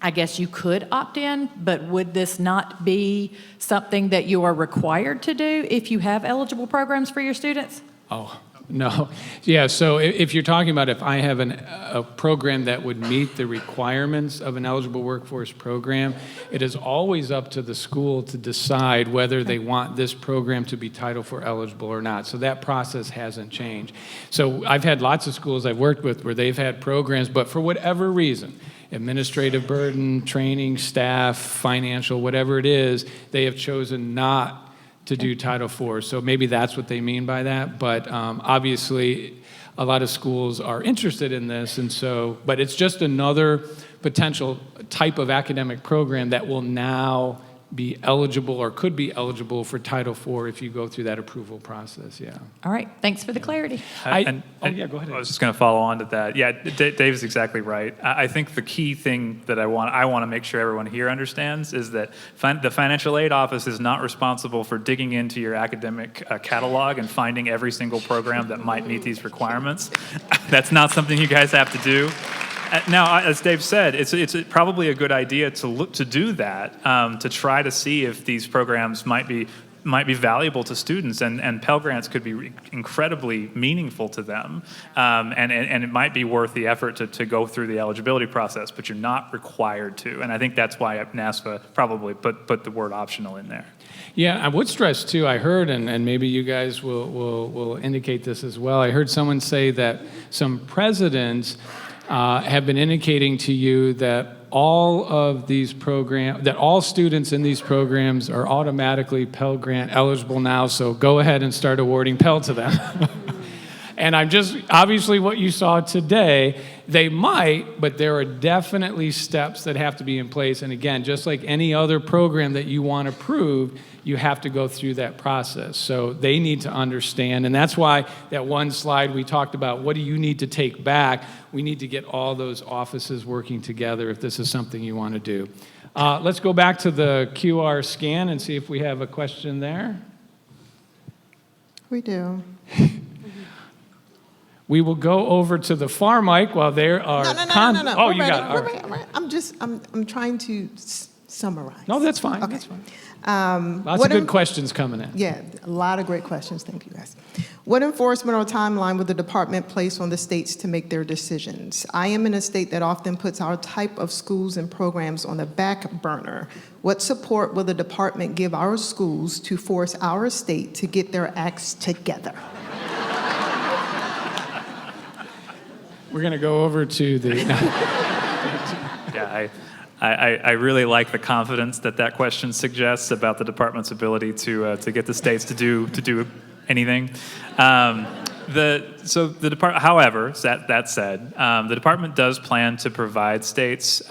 I guess you could opt in, but would this not be something that you are required to do if you have eligible programs for your students? Oh, no. Yeah, so if you're talking about if I have a program that would meet the requirements of an eligible workforce program, it is always up to the school to decide whether they want this program to be Title IV eligible or not. So that process hasn't changed. So I've had lots of schools I've worked with where they've had programs, but for whatever reason, administrative burden, training, staff, financial, whatever it is, they have chosen not to do Title IV. So maybe that's what they mean by that. But obviously, a lot of schools are interested in this. And so, but it's just another potential type of academic program that will now be eligible or could be eligible for Title IV if you go through that approval process, yeah. All right, thanks for the clarity. Yeah, go ahead. I was just going to follow on to that. Yeah, Dave is exactly right. I think the key thing that I want to make sure everyone here understands is that the Financial Aid Office is not responsible for digging into your academic catalog and finding every single program that might meet these requirements. That's not something you guys have to do. Now, as Dave said, it's probably a good idea to do that, to try to see if these programs might be valuable to students, and Pell Grants could be incredibly meaningful to them, and it might be worth the effort to go through the eligibility process, but you're not required to, and I think that's why NASPA probably put the word optional in there. Yeah, I would stress too, I heard, and maybe you guys will indicate this as well, I heard someone say that some presidents have been indicating to you that all of these programs, that all students in these programs are automatically Pell Grant eligible now, so go ahead and start awarding Pell to them. And I'm just, obviously what you saw today, they might, but there are definitely steps that have to be in place. And again, just like any other program that you want approved, you have to go through that process. So they need to understand, and that's why that one slide we talked about, what do you need to take back? We need to get all those offices working together if this is something you want to do. Let's go back to the QR scan and see if we have a question there. We do. We will go over to the far mic while there are... No. Oh, We're you ready. got it. All right. I'm trying to summarize. No, that's fine. Okay. That's fine. Lots of good questions coming in. Yeah, a lot of great questions. Thank you, guys. What enforcement or timeline would the department place on the states to make their decisions? I am in a state that often puts our type of schools and programs on the back burner. What support will the department give our schools to force our state to get their acts together? We're going to go over to the... Yeah, I really like the confidence that question suggests about the department's ability to get the states to do anything. However, that said, the department does plan to provide states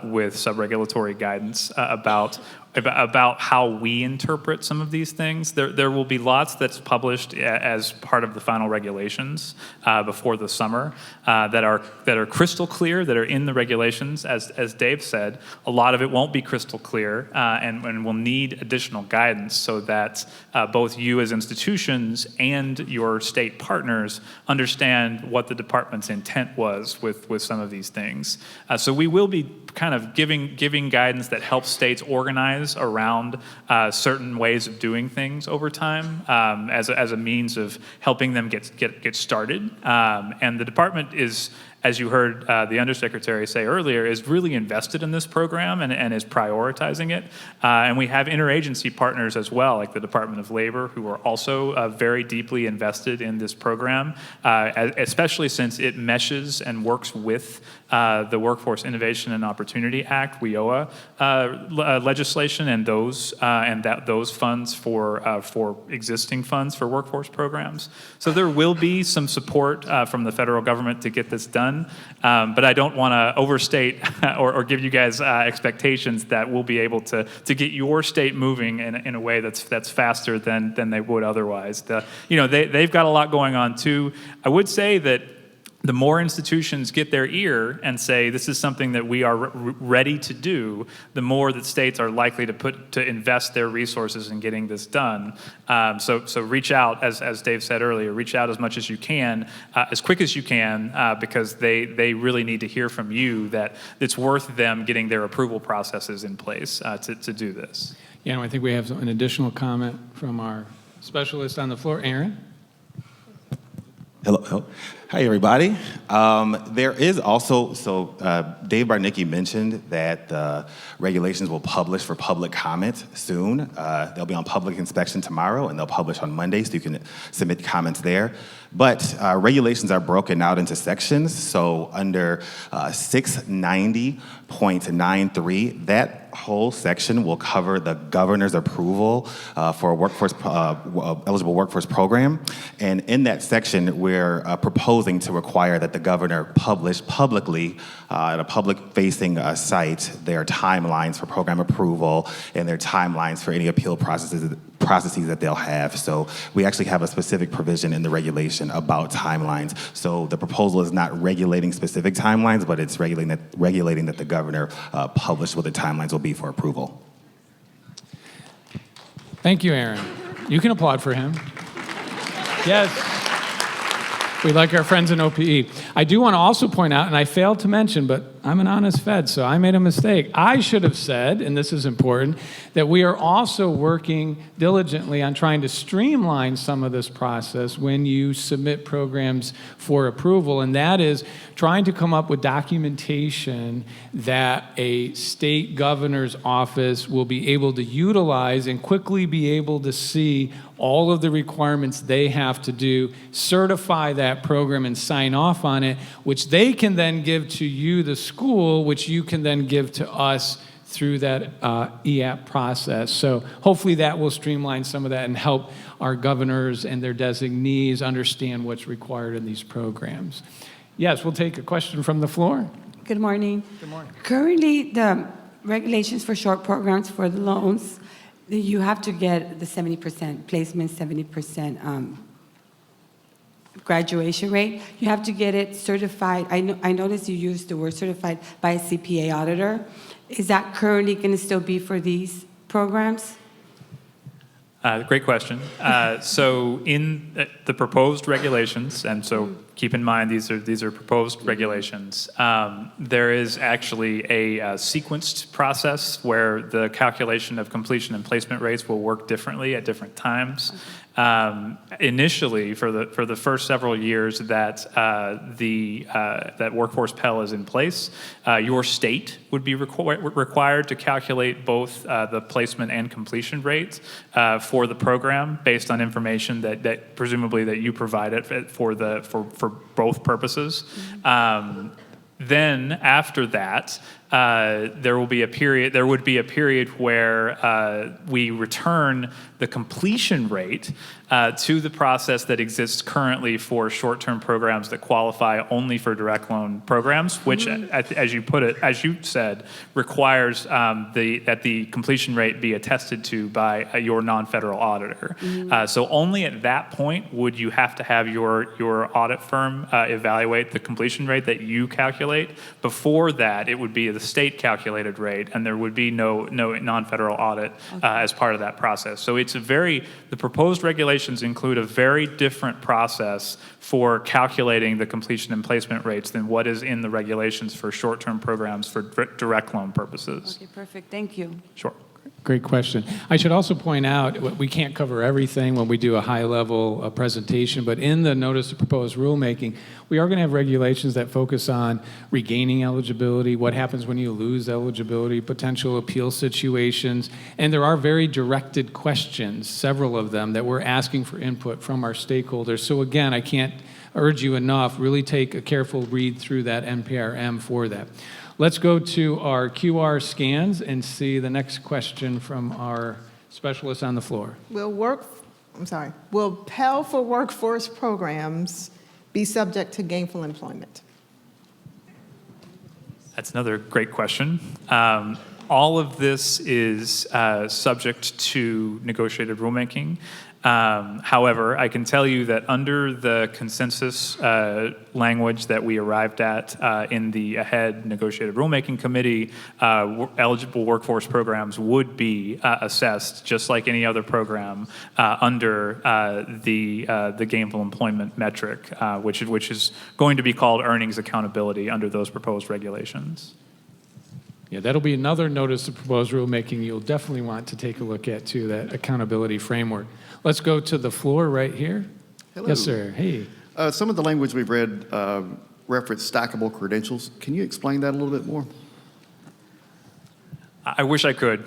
with sub-regulatory guidance about how we interpret some of these things. There will be lots that's published as part of the final regulations before the summer that are crystal clear, that are in the regulations. As Dave said, a lot of it won't be crystal clear and will need additional guidance so that both you as institutions and your state partners understand what the department's intent was with some of these things. So we will be kind of giving guidance that helps states organize around certain ways of doing things over time as a means of helping them get started. And the department is as you heard the Undersecretary say earlier, is really invested in this program and is prioritizing it. And we have interagency partners as well, like the Department of Labor, who are also very deeply invested in this program, especially since it meshes and works with the Workforce Innovation and Opportunity Act, WIOA legislation, and those funds for existing funds for workforce programs. So there will be some support from the federal government to get this done. But I don't want to overstate or give you guys expectations that we'll be able to get your state moving in a way that's faster than they would otherwise. They've got a lot going on too. I would say that the more institutions get their ear and say this is something that we are ready to do, the more that states are likely to invest their resources in getting this done. So reach out, as Dave said earlier, reach out as much as you can, as quick as you can, because they really need to hear from you that it's worth them getting their approval processes in place to do this. Yeah, I think we have an additional comment from our specialist on the floor, Aaron. Hello. Hi, everybody. There is also, Dave Bartnicki mentioned that the regulations will publish for public comment soon. They'll be on public inspection tomorrow, and they'll publish on Monday, so you can submit comments there. But regulations are broken out into sections. So under 690.93, that whole section will cover the governor's approval for a eligible workforce program. And in that section, we're proposing to require that the governor publish publicly at a public-facing site their timelines for program approval and their timelines for any appeal processes that they'll have. So we actually have a specific provision in the regulation about timelines. So the proposal is not regulating specific timelines, but it's regulating that the governor publish what the timelines will be for approval. Thank you, Aaron. You can applaud for him. Yes. We like our friends in OPE. I do want to also point out, and I failed to mention, but I'm an honest Fed, so I made a mistake. I should have said, and this is important, that we are also working diligently on trying to streamline some of this process when you submit programs for approval, and that is trying to come up with documentation that a state governor's office will be able to utilize and quickly be able to see all of the requirements they have to do, certify that program and sign off on it, which they can then give to you, the school, which you can then give to us through that EAP process. So hopefully that will streamline some of that and help our governors and their designees understand what's required in these programs. Yes, we'll take a question from the floor. Good morning. Good morning. Currently, the regulations for short programs for the loans, you have to get the 70% placement, 70% graduation rate. You have to get it certified. I noticed you used the word certified by a CPA auditor. Is that currently going to still be for these programs? Great question. So in the proposed regulations, and so keep in mind these are proposed regulations, there is actually a sequenced process where the calculation of completion and placement rates will work differently at different times. Initially, for the first several years that that Workforce Pell is in place, your state would be required to calculate both the placement and completion rates for the program based on information that presumably that you provided for both purposes. Then after that, there would be a period where we return the completion rate to the process that exists currently for short-term programs that qualify only for direct loan programs, which, as you said, requires that the completion rate be attested to by your non-federal auditor. So only at that point would you have to have your audit firm evaluate the completion rate that you calculate. Before that, it would be the state calculated rate, and there would be no non-federal audit as part of that process. So the proposed regulations include a very different process for calculating the completion and placement rates than what is in the regulations for short-term programs for direct loan purposes. Okay, perfect. Thank you. Sure. Great question. I should also point out, we can't cover everything when we do a high-level presentation, but in the notice of proposed rulemaking, we are going to have regulations that focus on regaining eligibility, what happens when you lose eligibility, potential appeal situations, and there are very directed questions, several of them, that we're asking for input from our stakeholders. So again, I can't urge you enough, really take a careful read through that NPRM for that. Let's go to our QR scans and see the next question from our specialist on the floor. Will Pell for Workforce programs be subject to gainful employment? That's another great question. All of this is subject to negotiated rulemaking. However, I can tell you that under the consensus language that we arrived at in the AHEAD negotiated rulemaking committee, eligible workforce programs would be assessed just like any other program under the gainful employment metric, which is going to be called earnings accountability under those proposed regulations. Yeah, that'll be another notice of proposed rulemaking you'll definitely want to take a look at, too, that accountability framework. Let's go to the floor right here. Hello. Yes, sir. Hey. Some of the language we've read reference stackable credentials. Can you explain that a little bit more? I wish I could.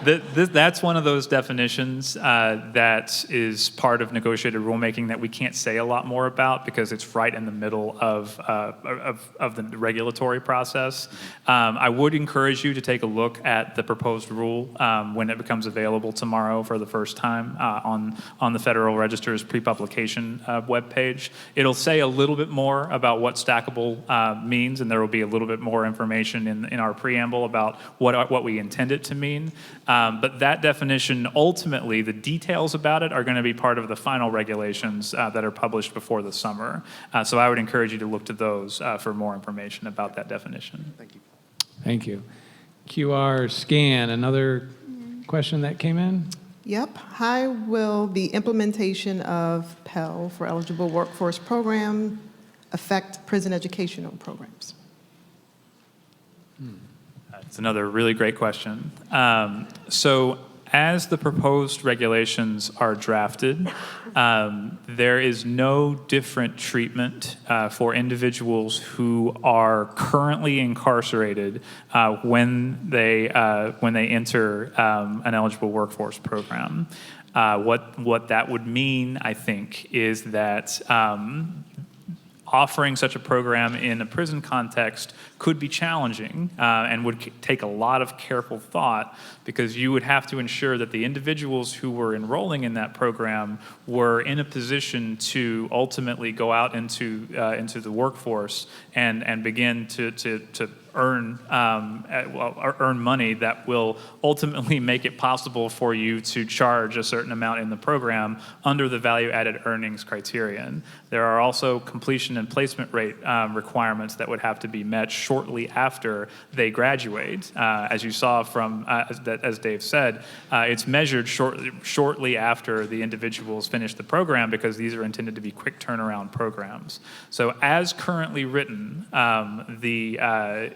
That's one of those definitions that is part of negotiated rulemaking that we can't say a lot more about because it's right in the middle of the regulatory process. I would encourage you to take a look at the proposed rule when it becomes available tomorrow for the first time on the Federal Register's pre-publication webpage. It'll say a little bit more about what stackable means, and there will be a little bit more information in our preamble about what we intend it to mean. But that definition, ultimately, the details about it are going to be part of the final regulations that are published before the summer. So I would encourage you to look to those for more information about that definition. Thank you. Thank you. QR scan, another question that came in? Yep. How will the implementation of Pell for eligible workforce program affect prison educational programs? It's another really great question. So as the proposed regulations are drafted, there is no different treatment for individuals who are currently incarcerated when they enter an eligible workforce program. What that would mean, I think, is that offering such a program in a prison context could be challenging and would take a lot of careful thought because you would have to ensure that the individuals who were enrolling in that program were in a position to ultimately go out into the workforce and begin to earn money that will ultimately make it possible for you to charge a certain amount in the program under the value-added earnings criterion. There are also completion and placement rate requirements that would have to be met shortly after they graduate. As you saw from, as Dave said, it's measured shortly after the individuals finish the program because these are intended to be quick turnaround programs. So as currently written,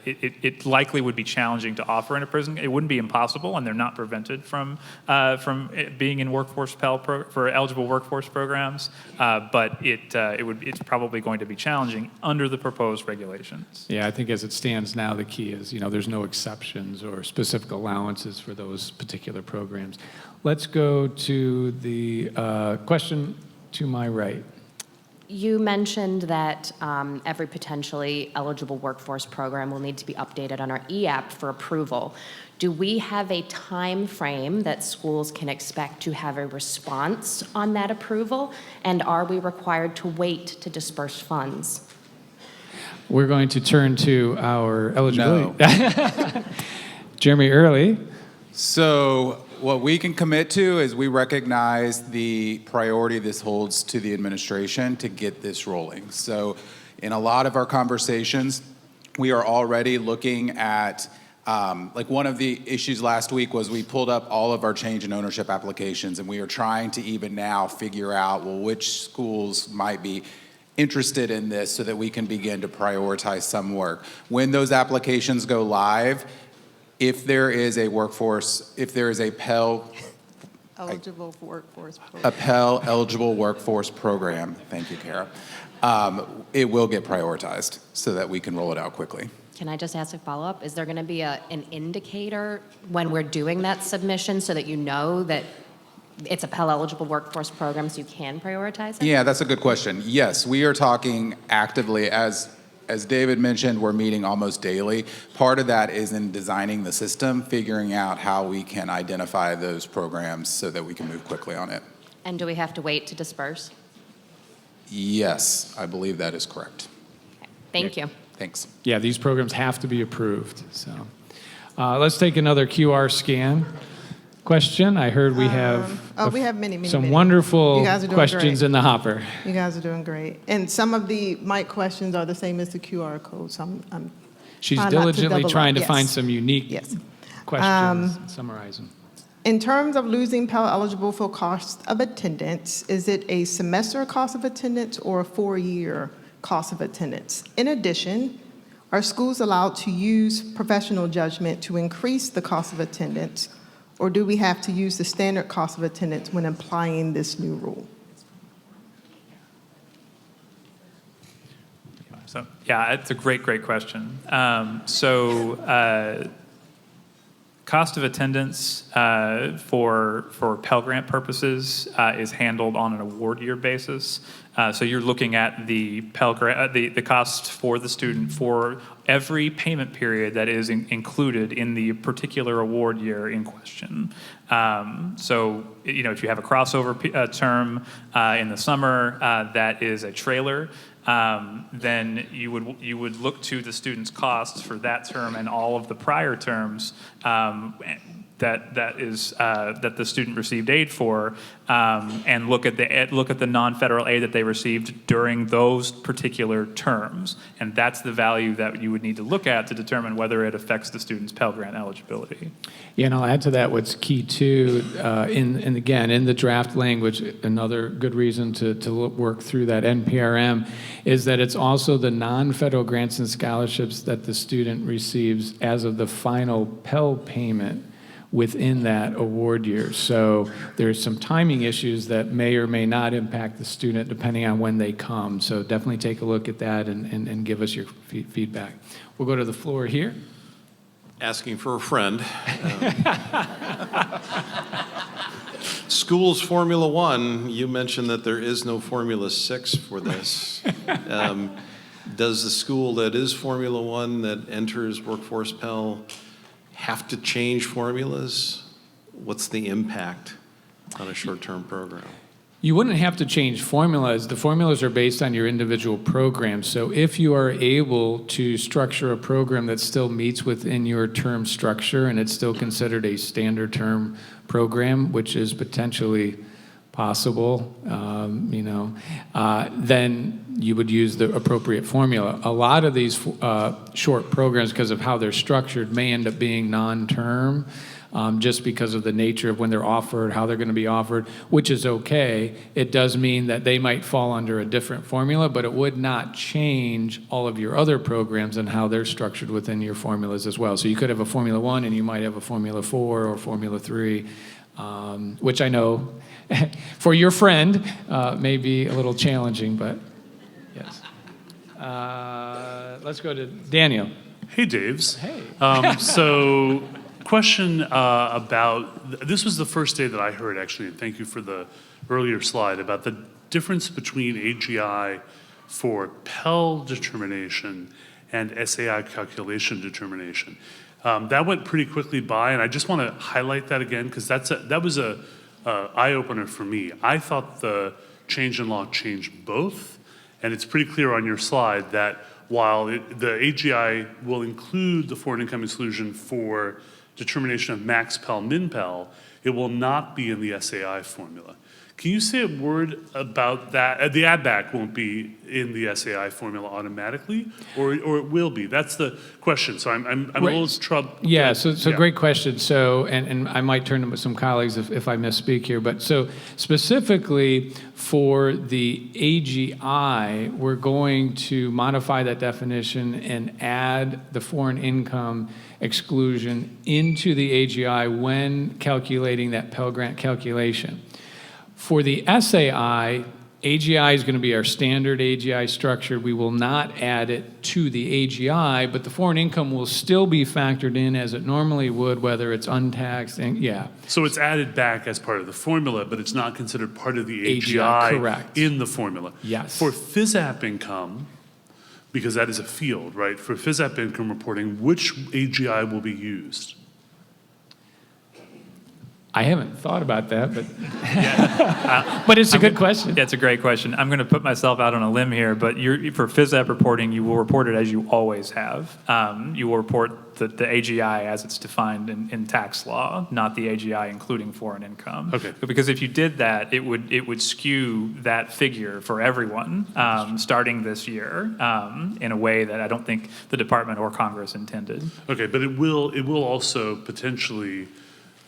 it likely would be challenging to offer in a prison. It wouldn't be impossible, and they're not prevented from being in workforce Pell for eligible workforce programs. But it's probably going to be challenging under the proposed regulations. Yeah, I think as it stands now, the key is, there's no exceptions or specific allowances for those particular programs. Let's go to the question to my right. You mentioned that every potentially eligible workforce program will need to be updated on our EAP for approval. Do we have a time frame that schools can expect to have a response on that approval? And are we required to wait to disperse funds? We're going to turn to our eligibility. No. Jeremy Early. So what we can commit to is we recognize the priority this holds to the administration to get this rolling. So in a lot of our conversations, we are already looking at, like one of the issues last week was we pulled up all of our change in ownership applications, and we are trying to even now figure out, well, which schools might be interested in this so that we can begin to prioritize some work. When those applications go live, if there is a Pell Eligible for workforce program. a Pell eligible workforce program, thank you, Kara, it will get prioritized so that we can roll it out quickly. Can I just ask a follow-up? Is there going to be an indicator when we're doing that submission so that you know that it's a Pell eligible workforce program so you can prioritize it? Yeah, that's a good question. Yes, we are talking actively. As David mentioned, we're meeting almost daily. Part of that is in designing the system, figuring out how we can identify those programs so that we can move quickly on it. And do we have to wait to disperse? Yes, I believe that is correct. Okay. Thank you. Thanks. Yeah, these programs have to be approved. So let's take another QR scan question. I heard we have we have many, some many. wonderful You guys are doing questions great. in the hopper. You guys are doing great. And some of the mic questions are the same as the QR code, so I'm She's trying not to diligently double trying up. to find Yes. some unique Yes. questions, summarize them. In terms of losing Pell eligible for cost of attendance, is it a semester cost of attendance or a 4-year cost of attendance? In addition, are schools allowed to use professional judgment to increase the cost of attendance, or do we have to use the standard cost of attendance when applying this new rule? So, yeah, it's a great question. Cost of attendance for Pell Grant purposes is handled on an award year basis. So you're looking at the Pell Grant, the cost for the student for every payment period that is included in the particular award year in question. So, if you have a crossover term in the summer that is a trailer, then you would look to the student's costs for that term and all of the prior terms that the student received aid for, and look at the non-federal aid that they received during those particular terms, and that's the value that you would need to look at to determine whether it affects the student's Pell Grant eligibility. Yeah, and I'll add to that what's key too, and again, in the draft language, another good reason to work through that NPRM is that it's also the non-federal grants and scholarships that the student receives as of the final Pell payment within that award year. So there's some timing issues that may or may not impact the student depending on when they come. So definitely take a look at that and give us your feedback. We'll go to the floor here. Asking for a friend. Schools Formula One, you mentioned that there is no Formula 6 for this. Does the school that is Formula One that enters Workforce Pell have to change formulas? What's the impact on a short-term program? You wouldn't have to change formulas. The formulas are based on your individual program. So if you are able to structure a program that still meets within your term structure and it's still considered a standard term program, which is potentially possible, then you would use the appropriate formula. A lot of these short programs, because of how they're structured, may end up being non-term, just because of the nature of when they're offered, how they're going to be offered, which is okay. It does mean that they might fall under a different formula, but it would not change all of your other programs and how they're structured within your formulas as well. So you could have a Formula 1 and you might have a Formula 4 or Formula 3, which I know for your friend may be a little challenging, but yes. Let's go to Daniel. Hey, Daves. Hey. So, question about, this was the first day that I heard, actually, and thank you for the earlier slide, about the difference between AGI for Pell determination and SAI calculation determination. That went pretty quickly by, and I just want to highlight that again, because that was a eye-opener for me. I thought the change in law changed both, and it's pretty clear on your slide that while the AGI will include the foreign income exclusion for determination of max Pell, min Pell, it will not be in the SAI formula. Can you say a word about that? The add back won't be in the SAI formula automatically, or it will be? That's the question. So I'm a little troubled. Yeah, so great question. So, and I might turn to some colleagues if I misspeak here, but so specifically for the AGI, we're going to modify that definition and add the foreign income exclusion into the AGI when calculating that Pell Grant calculation. For the SAI, AGI is going to be our standard AGI structure. We will not add it to the AGI, but the foreign income will still be factored in as it normally would, whether it's untaxed, and yeah. So it's added back as part of the formula, but it's not considered part of the AGI, correct. in the formula. Yes. For FSAP income, because that is a field, right? For FSAP income reporting, which AGI will be used? I haven't thought about that, but but it's a good question. Yeah, it's a great question. I'm going to put myself out on a limb here, but for FSAP reporting, you will report it as you always have. You will report the AGI as it's defined in tax law, not the AGI including foreign income. Okay. Because if you did that, it would skew that figure for everyone starting this year in a way that I don't think the department or Congress intended. Okay, but it will also potentially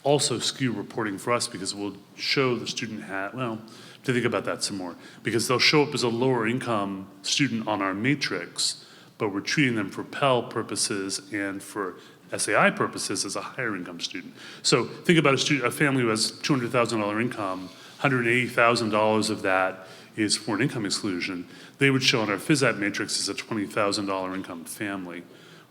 also skew reporting for us because it will show the student to think about that some more, because they'll show up as a lower income student on our matrix, but we're treating them for Pell purposes and for SAI purposes as a higher income student. So think about a family who has $200,000 income, $180,000 of that is foreign income exclusion. They would show on our FSAP matrix as a $20,000 income family,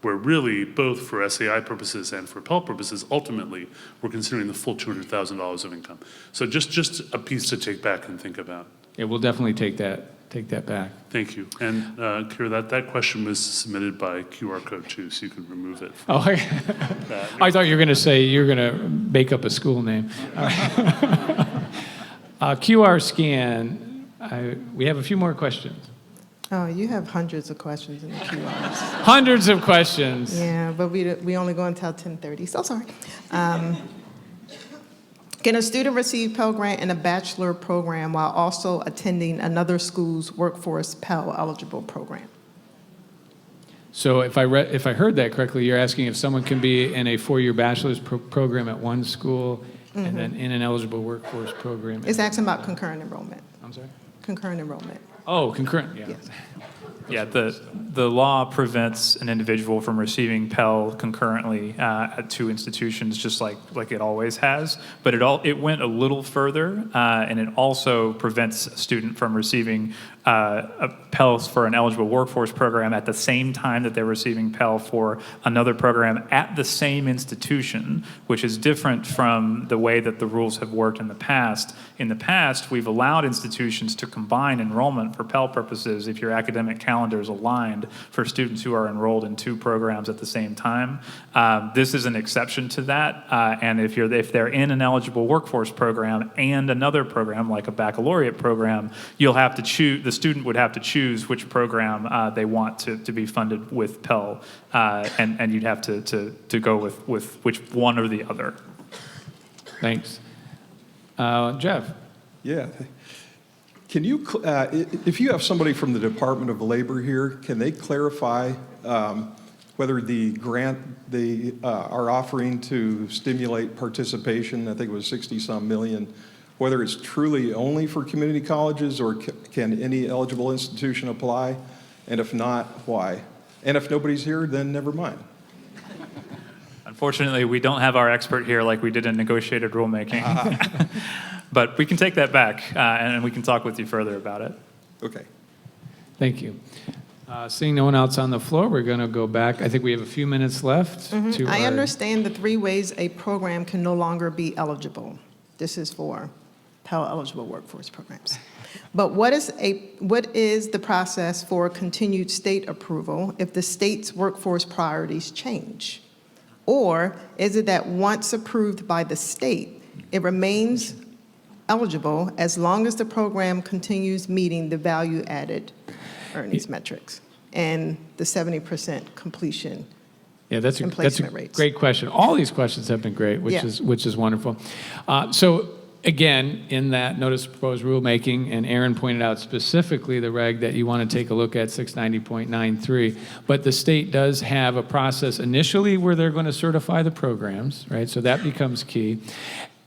where really, both for SAI purposes and for Pell purposes, ultimately, we're considering the full $200,000 of income. So just a piece to take back and think about. Yeah, we'll definitely take that back. Thank you. And Kira, that question was submitted by QR code too, so you can remove it. Oh, I thought you were going to say you're going to make up a school name. QR scan, we have a few more questions. Oh, you have hundreds of questions in the QRs. Hundreds of questions. Yeah, but we only go until 10:30, so sorry. Can a student receive Pell Grant in a bachelor program while also attending another school's workforce Pell eligible program? So if I heard that correctly, you're asking if someone can be in a 4-year bachelor's program at one school and then in an eligible workforce program. It's asking about concurrent enrollment. I'm sorry? Concurrent enrollment. Oh, concurrent, yeah. Yes. Yeah, the law prevents an individual from receiving Pell concurrently at two institutions, just like it always has. But it went a little further, and it also prevents a student from receiving a Pell for an eligible workforce program at the same time that they're receiving Pell for another program at the same institution, which is different from the way that the rules have worked in the past. In the past, we've allowed institutions to combine enrollment for Pell purposes if your academic calendar is aligned for students who are enrolled in two programs at the same time. This is an exception to that, and if they're in an eligible workforce program and another program like a baccalaureate program, you'll have to choose. The student would have to choose which program they want to be funded with Pell, and you'd have to go with which one or the other. Thanks. Jeff? Yeah. Can you, if you have somebody from the Department of Labor here, can they clarify whether the grant they are offering to stimulate participation, I think it was 60-some million, whether it's truly only for community colleges or can any eligible institution apply? And if not, why? And if nobody's here, then never mind. Unfortunately, we don't have our expert here like we did in negotiated rulemaking. But we can take that back and we can talk with you further about it. Okay. Thank you. Seeing no one else on the floor, we're going to go back. I think we have a few minutes left. To I our- understand the 3 ways a program can no longer be eligible. This is for Pell eligible workforce programs. But what is the process for continued state approval if the state's workforce priorities change? Or is it that once approved by the state, it remains eligible as long as the program continues meeting the value-added earnings metrics and the 70% completion Yeah, that's a placement rates? great question. All these questions have been great, which is wonderful. So again, in that notice of proposed rulemaking, and Aaron pointed out specifically the reg that you want to take a look at, 690.93, but the state does have a process initially where they're going to certify the programs, right? So that becomes key.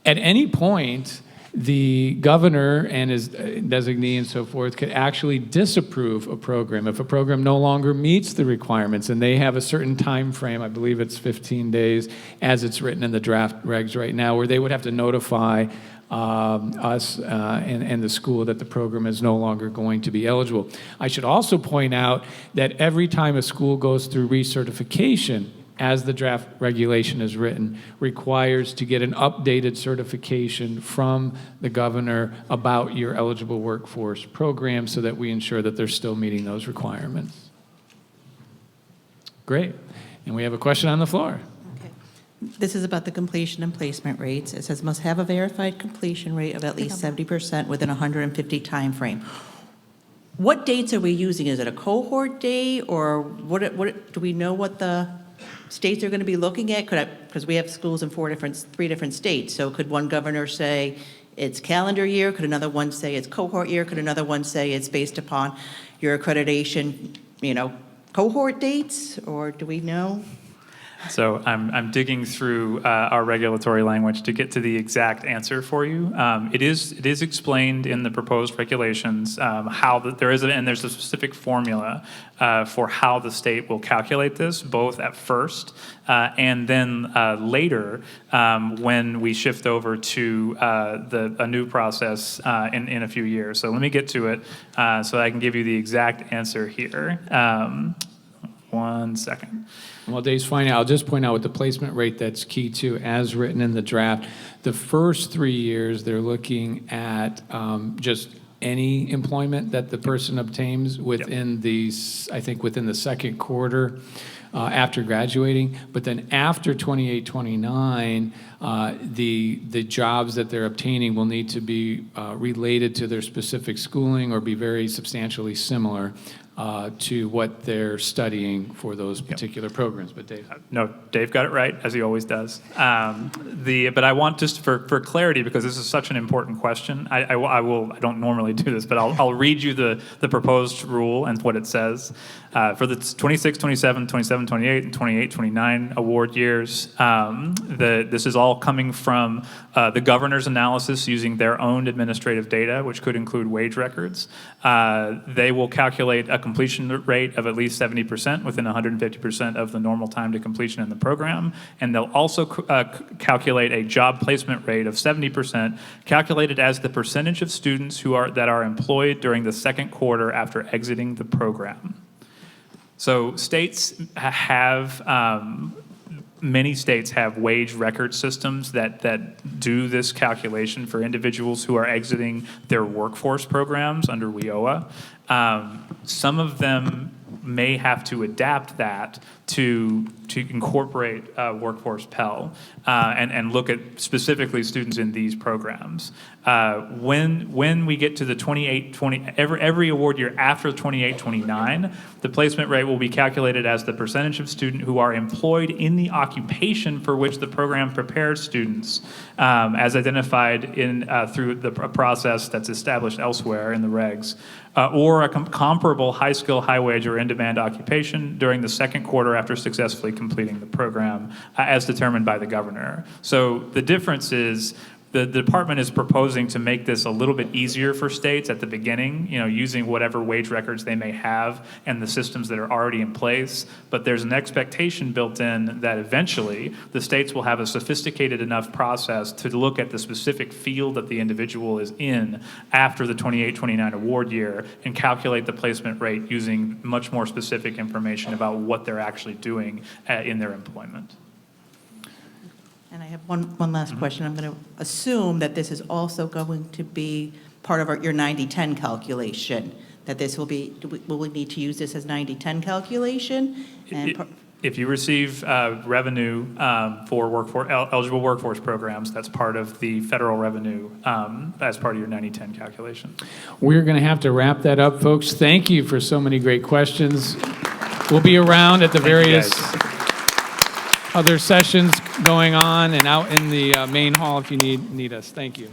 At any point, the governor and his designee and so forth could actually disapprove a program if a program no longer meets the requirements, and they have a certain time frame, I believe it's 15 days, as it's written in the draft regs right now, where they would have to notify us and the school that the program is no longer going to be eligible. I should also point out that every time a school goes through recertification, as the draft regulation is written, requires to get an updated certification from the governor about your eligible workforce program so that we ensure that they're still meeting those requirements. Great. And we have a question on the floor. Okay. This is about the completion and placement rates. It says must have a verified completion rate of at least 70% within a 150 time frame. What dates are we using? Is it a cohort date, or what do we know what the states are going to be looking at? Because we have schools in three different states. So could one governor say it's calendar year? Could another one say it's cohort year? Could another one say it's based upon your accreditation, cohort dates? Or do we know? So I'm digging through our regulatory language to get to the exact answer for you. It is explained in the proposed regulations there's a specific formula for how the state will calculate this, both at first and then later when we shift over to a new process in a few years. So let me get to it so I can give you the exact answer here. 1 second. While Dave's finding out, I'll just point out with the placement rate that's key too, as written in the draft. The first 3 years, they're looking at just any employment that the person obtains within within the second quarter after graduating. But then after 28, 29, the jobs that they're obtaining will need to be related to their specific schooling or be very substantially similar to what they're studying for those particular programs. But Dave? No, Dave got it right, as he always does. But I want, just for clarity, because this is such an important question, I don't normally do this, but I'll read you the proposed rule and what it says. For the 26, 27, 27, 28, and 28, 29 award years, this is all coming from the governor's analysis using their own administrative data, which could include wage records. They will calculate a completion rate of at least 70% within 150% of the normal time to completion in the program, and they'll also calculate a job placement rate of 70%, calculated as the percentage of students that are employed during the second quarter after exiting the program. So many states have wage record systems that do this calculation for individuals who are exiting their workforce programs under WIOA. Some of them may have to adapt that to incorporate workforce Pell and look at specifically students in these programs. When we get to the 28-20, every award year after 28-29, the placement rate will be calculated as the percentage of students who are employed in the occupation for which the program prepares students, as identified through a process that's established elsewhere in the regs, or a comparable high-skill, high-wage, or in-demand occupation during the second quarter after successfully completing the program, as determined by the governor. So the difference is the department is proposing to make this a little bit easier for states at the beginning, using whatever wage records they may have and the systems that are already in place. But there's an expectation built in that eventually the states will have a sophisticated enough process to look at the specific field that the individual is in after the 28-29 award year and calculate the placement rate using much more specific information about what they're actually doing in their employment. And I have one last question. I'm going to assume that this is also going to be part of your 90-10 calculation, that this will we need to use this as 90-10 calculation? If you receive revenue for eligible workforce programs, that's part of the federal revenue as part of your 90-10 calculation. We're going to have to wrap that up, folks. Thank you for so many great questions. We'll be around at the various other sessions going on and out in the main hall if you need us. Thank you.